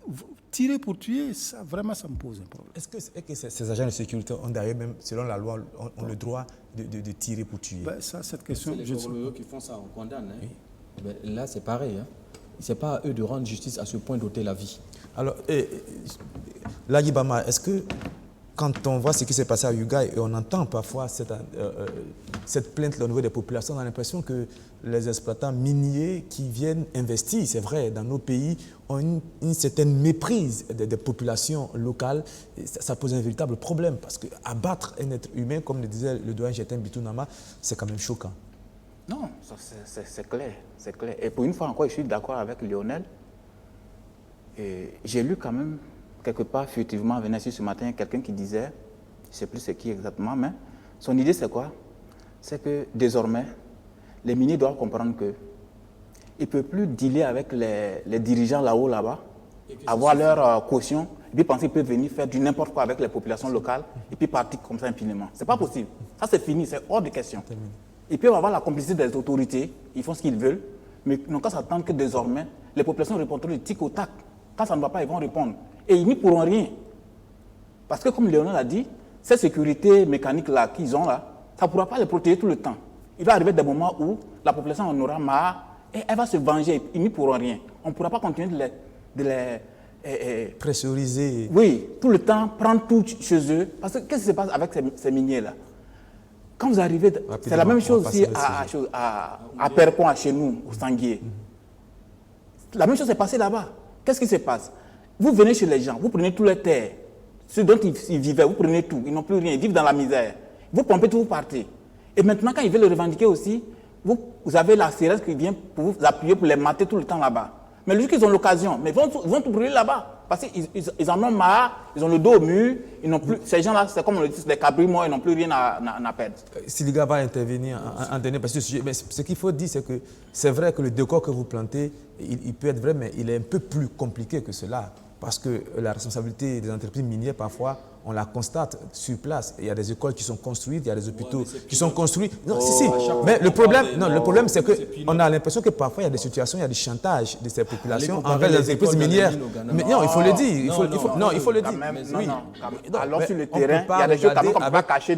tirer pour tuer, ça, vraiment, ça me pose un problème. Est-ce que ces agents de sécurité ont d'ailleurs, même selon la loi, ont le droit de tirer pour tuer? Ça, cette question... C'est les Congolais qui font ça, on condamne. Hein. Oui. Là, c'est pareil. Hein. Ce n'est pas à eux de rendre justice à ce point d'ôter la vie. Alors, Lagibama, est-ce que quand on voit ce qui s'est passé à Ugaï et on entend parfois cette plainte au niveau des populations, on a l'impression que les exploitants miniers qui viennent investir, c'est vrai, dans nos pays, ont une certaine méprise des populations locales. Et ça pose un véritable problème parce qu'abattre un être humain, comme le disait le doyen Jetin Bitunama, c'est quand même choquant. Non, c'est clair, c'est clair. Et pour une fois encore, je suis d'accord avec Lionel. J'ai lu quand même, quelque part, furtivement, venait ici ce matin, quelqu'un qui disait, je ne sais plus c'est qui exactement, mais son idée c'est quoi? C'est que désormais, les miniers doivent comprendre qu'ils ne peuvent plus dealer avec les dirigeants là-haut, là-bas, avoir leur caution, et puis penser qu'ils peuvent venir faire du n'importe quoi avec les populations locales, et puis partir comme ça impunément. Ce n'est pas possible. Ça c'est fini, c'est hors de question. Ils peuvent avoir la complicité des autorités, ils font ce qu'ils veulent, mais ils n'ont qu'à s'attendre que désormais, les populations répondront du tic au tac. Quand ça ne va pas, ils vont répondre. Et ils n'y pourront rien. Parce que comme Léonard l'a dit, cette sécurité mécanique-là qu'ils ont là, ça ne pourra pas les protéger tout le temps. Il va arriver des moments où la population en aura marre et elle va se venger. Ils n'y pourront rien. On ne pourra pas continuer de les pressuriser. Oui, tout le temps, prendre tout chez eux. Parce que qu'est-ce qui se passe avec ces miniers-là? Quand vous arrivez, c'est la même chose aussi à Perpon, chez nous, au Sanguier. La même chose s'est passée là-bas. Qu'est-ce qui se passe? Vous venez chez les gens, vous prenez toutes les terres, ceux dont ils vivaient, vous prenez tout, ils n'ont plus rien, ils vivent dans la misère. Vous pompez tout, vous partez. Et maintenant, quand ils veulent le revendiquer aussi, vous avez la CRS qui vient pour vous appuyer, pour les mater tout le temps là-bas. Mais le jour qu'ils ont l'occasion, mais ils vont tout brûler là-bas. Parce qu'ils en ont marre, ils ont le dos au mur, ils n'ont plus, ces gens-là, c'est comme on le dit, c'est des cabris morts, ils n'ont plus rien à perdre. Siliga va intervenir en dernier, parce que ce qu'il faut dire, c'est que c'est vrai que le décor que vous plantez, il peut être vrai, mais il est un peu plus compliqué que cela. Parce que la responsabilité des entreprises minières, parfois, on la constate sur place. Il y a des écoles qui sont construites, il y a des hôpitaux qui sont construits. Non, si. Mais le problème, c'est qu'on a l'impression que parfois, il y a des situations, il y a du chantage de ces populations envers les entreprises minières. Mais non, il faut le dire. Il faut le dire. Alors, sur le terrain, il y a des choses qu'on ne peut pas cacher.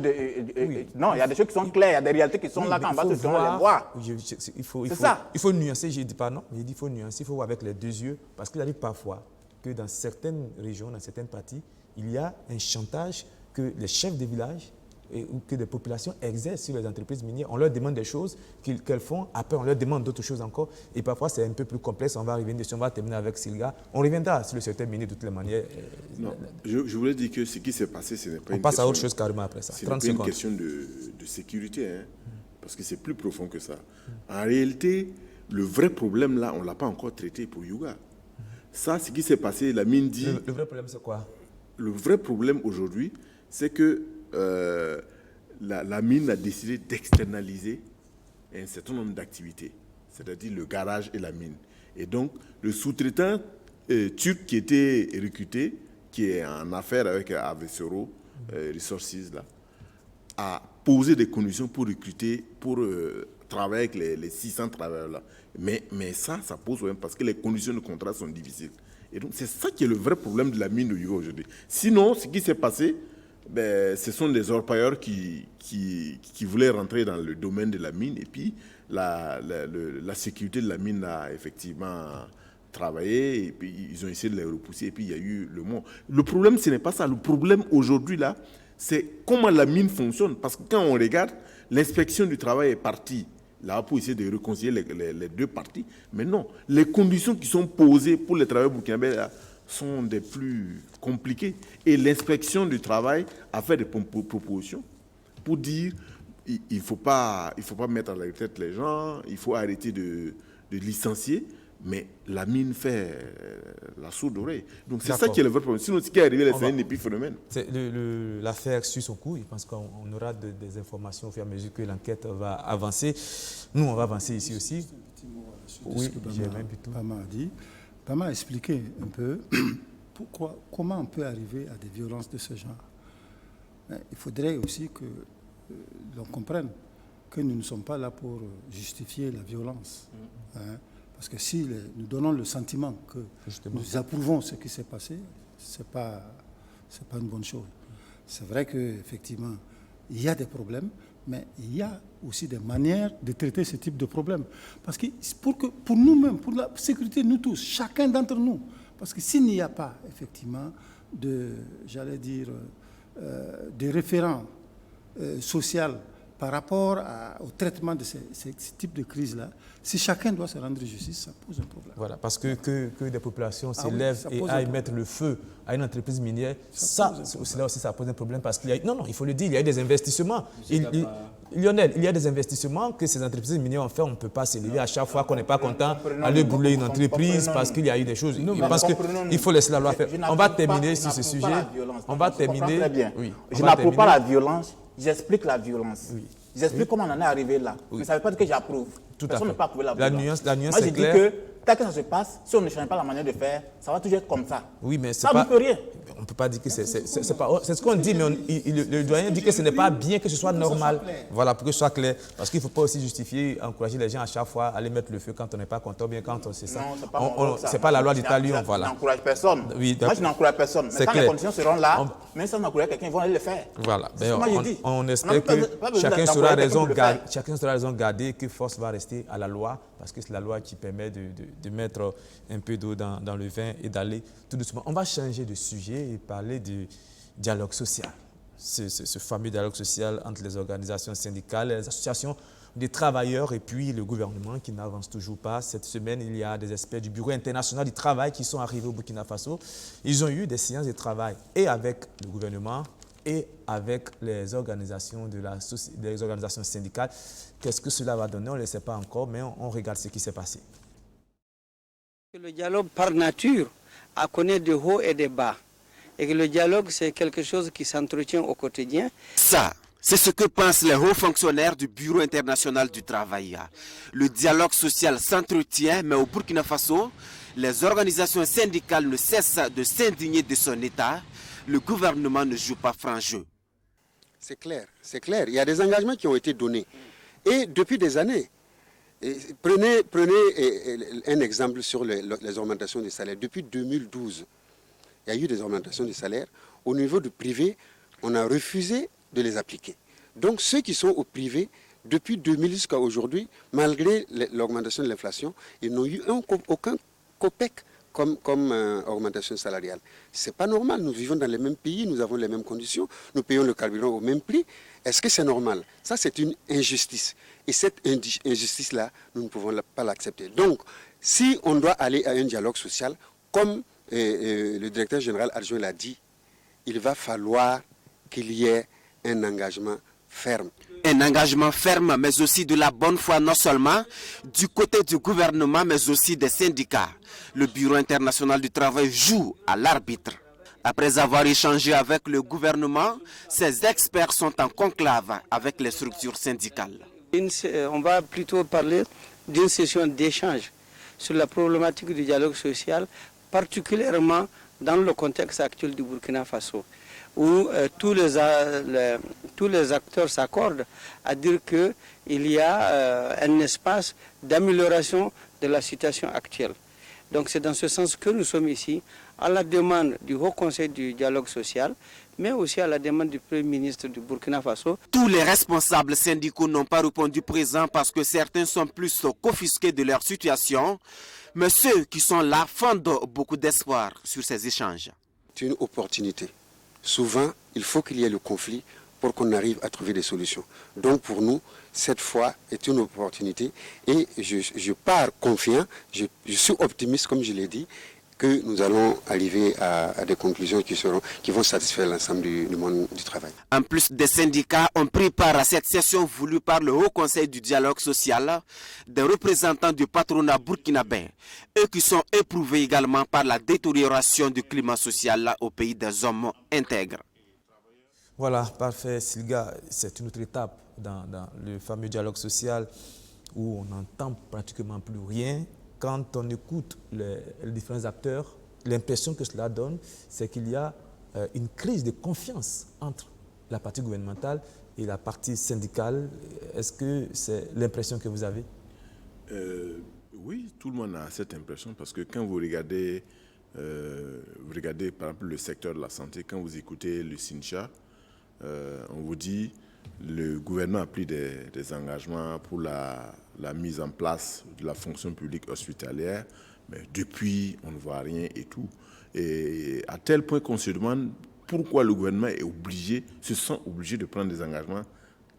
Non, il y a des choses qui sont claires, il y a des réalités qui sont là quand on va se les voir. Il faut nuancer, je ne dis pas non, mais il faut nuancer, il faut voir avec les deux yeux. Parce qu'il arrive parfois que dans certaines régions, dans certaines parties, il y a un chantage que les chefs de village ou que des populations exercent sur les entreprises minières. On leur demande des choses qu'elles font, après on leur demande d'autres choses encore. Et parfois, c'est un peu plus complexe. On va revenir dessus, on va terminer avec Silga. On reviendra sur le secteur minier de toutes les manières. Non, je voulais dire que ce qui s'est passé, ce n'est pas on passe à autre chose carrément après ça. Ce n'est pas une question de sécurité, hein, parce que c'est plus profond que ça. En réalité, le vrai problème là, on ne l'a pas encore traité pour Yuga. Ça, ce qui s'est passé, la mine dit... Le vrai problème, c'est quoi? Le vrai problème aujourd'hui, c'est que la mine a décidé d'externaliser un certain nombre d'activités, c'est-à-dire le garage et la mine. Et donc, le sous-traitant turc qui était recruté, qui est en affaire avec Avesero Resources, là, a posé des conditions pour recruter, pour travailler avec les 600 travailleurs-là. Mais ça pose problème parce que les conditions de contrat sont difficiles. Et donc, c'est ça qui est le vrai problème de la mine de Yuga aujourd'hui. Sinon, ce qui s'est passé, ce sont des orpailleurs qui voulaient rentrer dans le domaine de la mine et puis la sécurité de la mine a effectivement travaillé et puis ils ont essayé de les repousser et puis il y a eu le mot. Le problème, ce n'est pas ça. Le problème aujourd'hui, là, c'est comment la mine fonctionne. Parce que quand on regarde, l'inspection du travail est partie là pour essayer de réconcilier les deux parties. Mais non, les conditions qui sont posées pour les travailleurs burkinabés là, sont des plus compliquées. Et l'inspection du travail a fait des propositions pour dire il ne faut pas mettre à la retraite les gens, il faut arrêter de licencier. Mais la mine fait la sourde oreille. Donc c'est ça qui est le vrai problème. Sinon, ce qui est arrivé, c'est un épiphénomène. L'affaire suit son cours. Je pense qu'on aura des informations au fur et à mesure que l'enquête va avancer. Nous, on va avancer ici aussi. Oui, Bama a dit. Bama a expliqué un peu comment on peut arriver à des violences de ce genre. Mais il faudrait aussi que l'on comprenne que nous ne sommes pas là pour justifier la violence. Parce que si nous donnons le sentiment que nous approuvons ce qui s'est passé, ce n'est pas une bonne chose. C'est vrai qu'effectivement, il y a des problèmes, mais il y a aussi des manières de traiter ce type de problème. Parce que pour nous-mêmes, pour la sécurité de nous tous, chacun d'entre nous, parce que s'il n'y a pas effectivement des référents sociaux par rapport au traitement de ces types de crises-là, si chacun doit se rendre justice, ça pose un problème. Voilà, parce que des populations s'élèvent et aillent mettre le feu à une entreprise minière, là aussi ça pose un problème parce qu'il y a, il faut le dire, il y a des investissements. Lionel, il y a des investissements que ces entreprises minières ont fait, on ne peut pas s'élever à chaque fois qu'on n'est pas content, aller brûler une entreprise parce qu'il y a eu des choses. Je pense qu'il faut laisser la loi faire. On va terminer sur ce sujet. On va terminer. Je n'approuve pas la violence, j'explique la violence. J'explique comment on en est arrivé là. Mais ça ne veut pas dire que j'approuve. Personne ne peut approuver la violence. La nuance Moi, est claire. je dis que tel que ça se passe, si on ne change pas la manière de faire, ça va toujours être comme ça. Oui, mais ça ne peut rien. On ne peut pas dire que c'est pas... C'est ce qu'on dit, mais le doyen dit que ce n'est pas bien que ce soit normal. Voilà, pour que ce soit clair. Parce qu'il ne faut pas aussi justifier, encourager les gens à chaque fois à aller mettre le feu quand on n'est pas content, bien quand on sait ça. Ce n'est pas la loi du talion, voilà. Je n'encourage personne. Moi, je n'encourage personne. Mais quand les conditions seront là, même si on encourage quelqu'un, ils vont aller le faire. Voilà. On espère que chacun sera raison garder, que force va rester à la loi, parce que c'est la loi qui permet de mettre un peu d'eau dans le vin et d'aller tout doucement. On va changer de sujet et parler du dialogue social. Ce fameux dialogue social entre les organisations syndicales, les associations des travailleurs et puis le gouvernement qui n'avance toujours pas. Cette semaine, il y a des experts du Bureau international du travail qui sont arrivés au Burkina Faso. Ils ont eu des séances de travail et avec le gouvernement et avec les organisations, les organisations syndicales. Qu'est-ce que cela va donner? On ne le sait pas encore, mais on regarde ce qui s'est passé. Le dialogue, par nature, connaît des hauts et des bas. Et que le dialogue, c'est quelque chose qui s'entretient au quotidien. Ça, c'est ce que pensent les hauts fonctionnaires du Bureau international du travail. Le dialogue social s'entretient, mais au Burkina Faso, les organisations syndicales ne cessent de s'indigner de son état. Le gouvernement ne joue pas franc jeu. C'est clair, c'est clair. Il y a des engagements qui ont été donnés. Et depuis des années, prenez un exemple sur les augmentations des salaires. Depuis 2012, il y a eu des augmentations des salaires. Au niveau du privé, on a refusé de les appliquer. Donc ceux qui sont au privé, depuis 2000 jusqu'à aujourd'hui, malgré l'augmentation de l'inflation, ils n'ont eu aucun copec comme augmentation salariale. Ce n'est pas normal, nous vivons dans les mêmes pays, nous avons les mêmes conditions, nous payons le carburant au même prix. Est-ce que c'est normal? Ça, c'est une injustice. Et cette injustice-là, nous ne pouvons pas l'accepter. Donc, si on doit aller à un dialogue social, comme le directeur général adjoint l'a dit, il va falloir qu'il y ait un engagement ferme. Un engagement ferme, mais aussi de la bonne foi, non seulement du côté du gouvernement, mais aussi des syndicats. Le Bureau international du travail joue à l'arbitre. Après avoir échangé avec le gouvernement, ces experts sont en conclave avec les structures syndicales. On va plutôt parler d'une session d'échange sur la problématique du dialogue social, particulièrement dans le contexte actuel du Burkina Faso, où tous les acteurs s'accordent à dire qu'il y a un espace d'amélioration de la situation actuelle. Donc c'est dans ce sens que nous sommes ici, à la demande du Haut Conseil du dialogue social, mais aussi à la demande du Premier ministre du Burkina Faso. Tous les responsables syndicaux n'ont pas répondu présent parce que certains sont plus qu'offusqués de leur situation, mais ceux qui sont là fondent beaucoup d'espoir sur ces échanges. C'est une opportunité. Souvent, il faut qu'il y ait le conflit pour qu'on arrive à trouver des solutions. Donc pour nous, cette fois est une opportunité et je pars confiant, je suis optimiste comme je l'ai dit, que nous allons arriver à des conclusions qui vont satisfaire l'ensemble du monde du travail. En plus des syndicats, on prit part à cette session voulue par le Haut Conseil du dialogue social, des représentants du patronat burkinabé, eux qui sont éprouvés également par la détérioration du climat social au pays des hommes intègres. Voilà, parfait, Silga. C'est une autre étape dans le fameux dialogue social où on n'entend pratiquement plus rien. Quand on écoute les différents acteurs, l'impression que cela donne, c'est qu'il y a une crise de confiance entre la partie gouvernementale et la partie syndicale. Est-ce que c'est l'impression que vous avez? Oui, tout le monde a cette impression parce que quand vous regardez par exemple le secteur de la santé, quand vous écoutez le SINCHA, on vous dit le gouvernement a pris des engagements pour la mise en place de la fonction publique hospitalière, mais depuis, on ne voit rien et tout. Et à tel point qu'on se demande pourquoi le gouvernement se sent obligé de prendre des engagements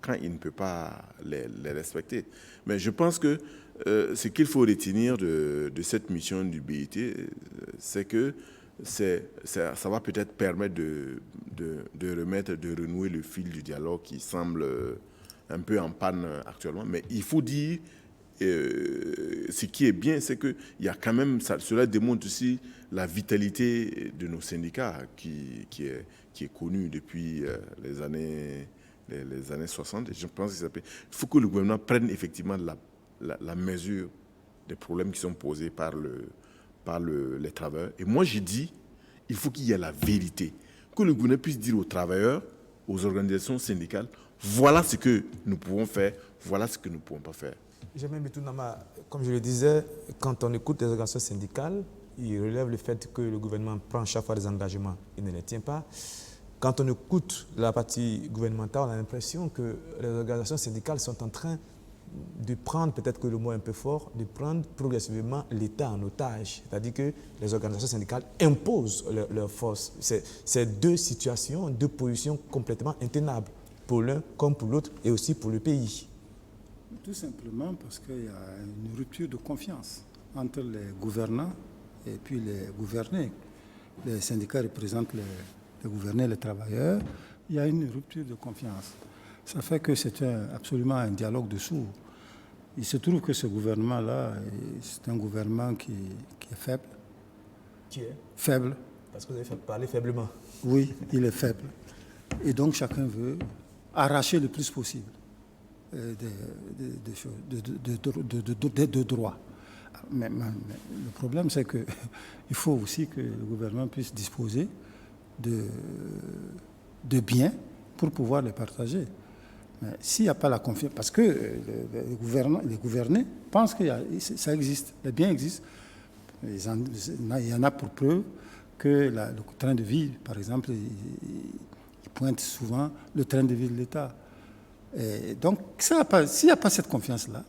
quand il ne peut pas les respecter. Mais je pense que ce qu'il faut retenir de cette mission du BIT, c'est que ça va peut-être permettre de renouer le fil du dialogue qui semble un peu en panne actuellement. Mais il faut dire, ce qui est bien, c'est qu'il y a quand même, cela démontre aussi la vitalité de nos syndicats qui est connue depuis les années 60. Et je pense qu'il faut que le gouvernement prenne effectivement la mesure des problèmes qui sont posés par les travailleurs. Et moi, j'ai dit, il faut qu'il y ait la vérité. Que le gouvernement puisse dire aux travailleurs, aux organisations syndicales, voilà ce que nous pouvons faire, voilà ce que nous ne pouvons pas faire. Comme je le disais, quand on écoute les organisations syndicales, ils relèvent le fait que le gouvernement prend chaque fois des engagements, il ne les tient pas. Quand on écoute la partie gouvernementale, on a l'impression que les organisations syndicales sont en train de prendre, peut-être que le mot est un peu fort, de prendre progressivement l'État en otage. C'est-à-dire que les organisations syndicales imposent leur force. C'est deux situations, deux positions complètement intenables, pour l'un comme pour l'autre, et aussi pour le pays. Tout simplement parce qu'il y a une rupture de confiance entre les gouvernants et puis les gouvernés. Les syndicats représentent les gouvernés, les travailleurs. Il y a une rupture de confiance. Ça fait que c'est absolument un dialogue de sourds. Il se trouve que ce gouvernement-là, c'est un gouvernement qui est faible. Qui est faible? Parce que vous avez parlé faiblement. Oui, il est faible. Et donc chacun veut arracher le plus possible de droits. Mais le problème, c'est qu'il faut aussi que le gouvernement puisse disposer de biens pour pouvoir les partager. Mais s'il n'y a pas la confiance, parce que les gouvernés pensent que ça existe, les biens existent. Il y en a pour preuve que le train de vie, par exemple, il pointe souvent le train de vie de l'État. Et donc, s'il n'y a pas cette confiance-là,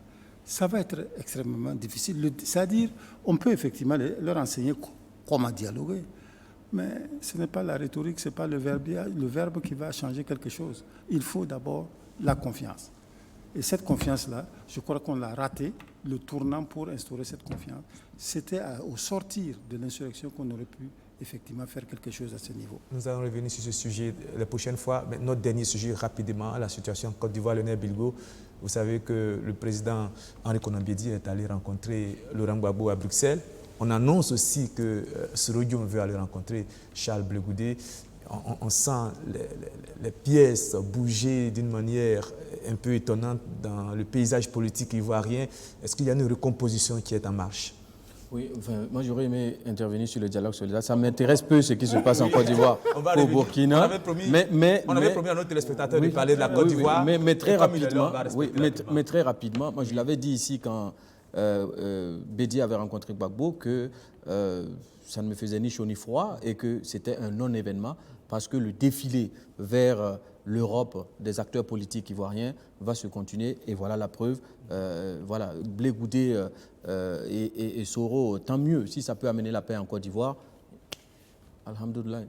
ça va être extrêmement difficile. C'est-à-dire, on peut effectivement leur enseigner comment dialoguer, mais ce n'est pas la rhétorique, ce n'est pas le verbe qui va changer quelque chose. Il faut d'abord la confiance. Et cette confiance-là, je crois qu'on l'a raté. Le tournant pour instaurer cette confiance, c'était au sortir de l'insurrection qu'on aurait pu effectivement faire quelque chose à ce niveau. Nous allons revenir sur ce sujet la prochaine fois. Mais notre dernier sujet, rapidement, la situation en Côte d'Ivoire, Léonel Bilgo. Vous savez que le président Henri Konan Bédié est allé rencontrer Laurent Gbagbo à Bruxelles. On annonce aussi que Soro Diom veut aller rencontrer Charles Blé Goudé. On sent les pièces bouger d'une manière un peu étonnante dans le paysage politique ivoirien. Est-ce qu'il y a une recomposition qui est en marche? Oui, enfin, moi j'aurais aimé intervenir sur le dialogue solidaire. Ça m'intéresse peu ce qui se passe en Côte d'Ivoire, au Burkina. On avait promis à nos téléspectateurs de parler de la Côte d'Ivoire. Mais très rapidement, moi je l'avais dit ici quand Bédié avait rencontré Gbagbo que ça ne me faisait ni chaud ni froid et que c'était un non-événement parce que le défilé vers l'Europe des acteurs politiques ivoiriens va se continuer et voilà la preuve. Voilà, Blé Goudé et Soro, tant mieux si ça peut amener la paix en Côte d'Ivoire. Alhamdoulilah.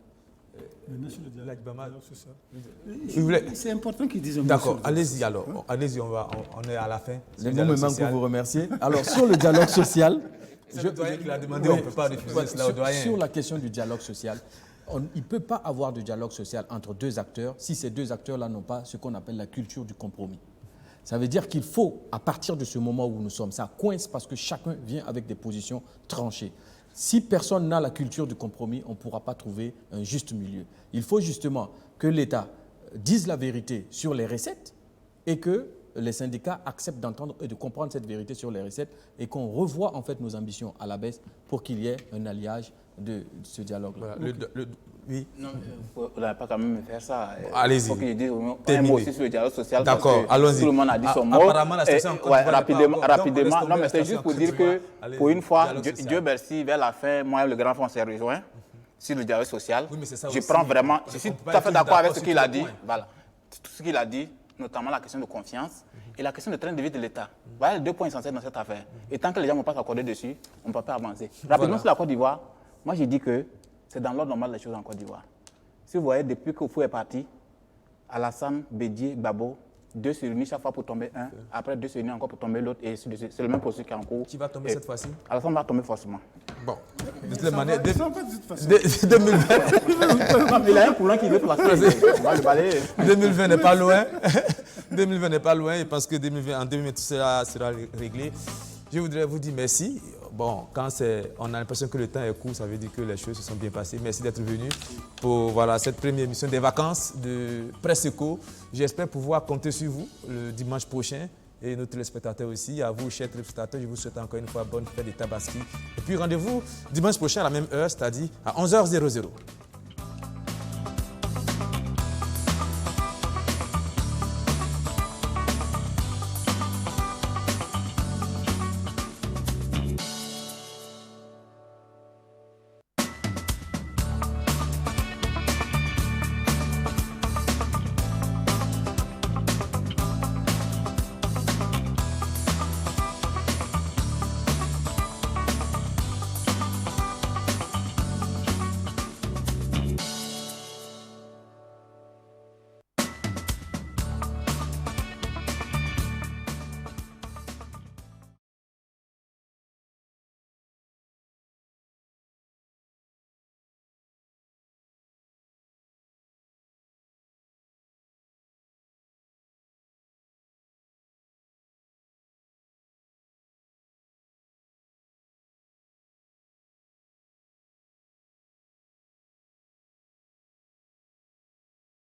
C'est important qu'ils disent un mot. D'accord, allez-y alors. Allez-y, on est à la fin. Les mots me manquent pour vous remercier. Alors, sur le dialogue social... C'est le doyen qui l'a demandé, on ne peut pas refuser cela au doyen. Sur la question du dialogue social, il ne peut pas avoir de dialogue social entre deux acteurs si ces deux acteurs-là n'ont pas ce qu'on appelle la culture du compromis. Ça veut dire qu'il faut, à partir de ce moment où nous sommes, ça coince parce que chacun vient avec des positions tranchées. Si personne n'a la culture du compromis, on ne pourra pas trouver un juste milieu. Il faut justement que l'État dise la vérité sur les recettes et que les syndicats acceptent d'entendre et de comprendre cette vérité sur les recettes et qu'on revoie en fait nos ambitions à la baisse pour qu'il y ait un alliage de ce dialogue-là. Voilà, oui. Non, vous n'allez pas quand même faire ça. Allez-y. Il faut que je dise un mot aussi sur le dialogue social. D'accord, allons-y. Tout le monde a dit son mot. Apparemment, la situation en Côte d'Ivoire rapidement. Non, mais c'est juste pour dire que, pour une fois, Dieu merci, vers la fin, moi et le grand frère, on s'est rejoints sur le dialogue social. Oui, mais c'est ça je aussi. Prends vraiment, je suis tout à fait d'accord avec ce qu'il a dit. Voilà. Tout ce qu'il a dit, notamment la question de confiance et la question de train de vie de l'État. Voilà les deux points essentiels dans cette affaire. Et tant que les gens ne vont pas s'accorder dessus, on ne peut pas avancer. Rapidement sur la Côte d'Ivoire, moi j'ai dit que c'est dans l'ordre normal des choses en Côte d'Ivoire. Si vous voyez, depuis que Fou est parti, Alassane, Bédié, Babo, 2 se réunissent chaque fois pour tomber un, après 2 se réunissent encore pour tomber l'autre, et c'est le même processus qui est en cours. Qui va tomber cette fois-ci? Alassane va tomber forcément. Bon, de toute manière, 2020. Il a un courant qui veut passer, on va le balayer. 2020 n'est pas loin. 2020 n'est pas loin, et parce que en 2020 tout sera réglé. Je voudrais vous dire merci. Bon, quand on a l'impression que le temps est court, ça veut dire que les choses se sont bien passées. Merci d'être venu pour cette première émission des vacances de Presse Éco. J'espère pouvoir compter sur vous le dimanche prochain et nos téléspectateurs aussi. À vous, chers téléspectateurs, je vous souhaite encore une fois bonne fête des Tabaski. Et puis rendez-vous dimanche prochain à la même heure, c'est-à-dire à 11h00.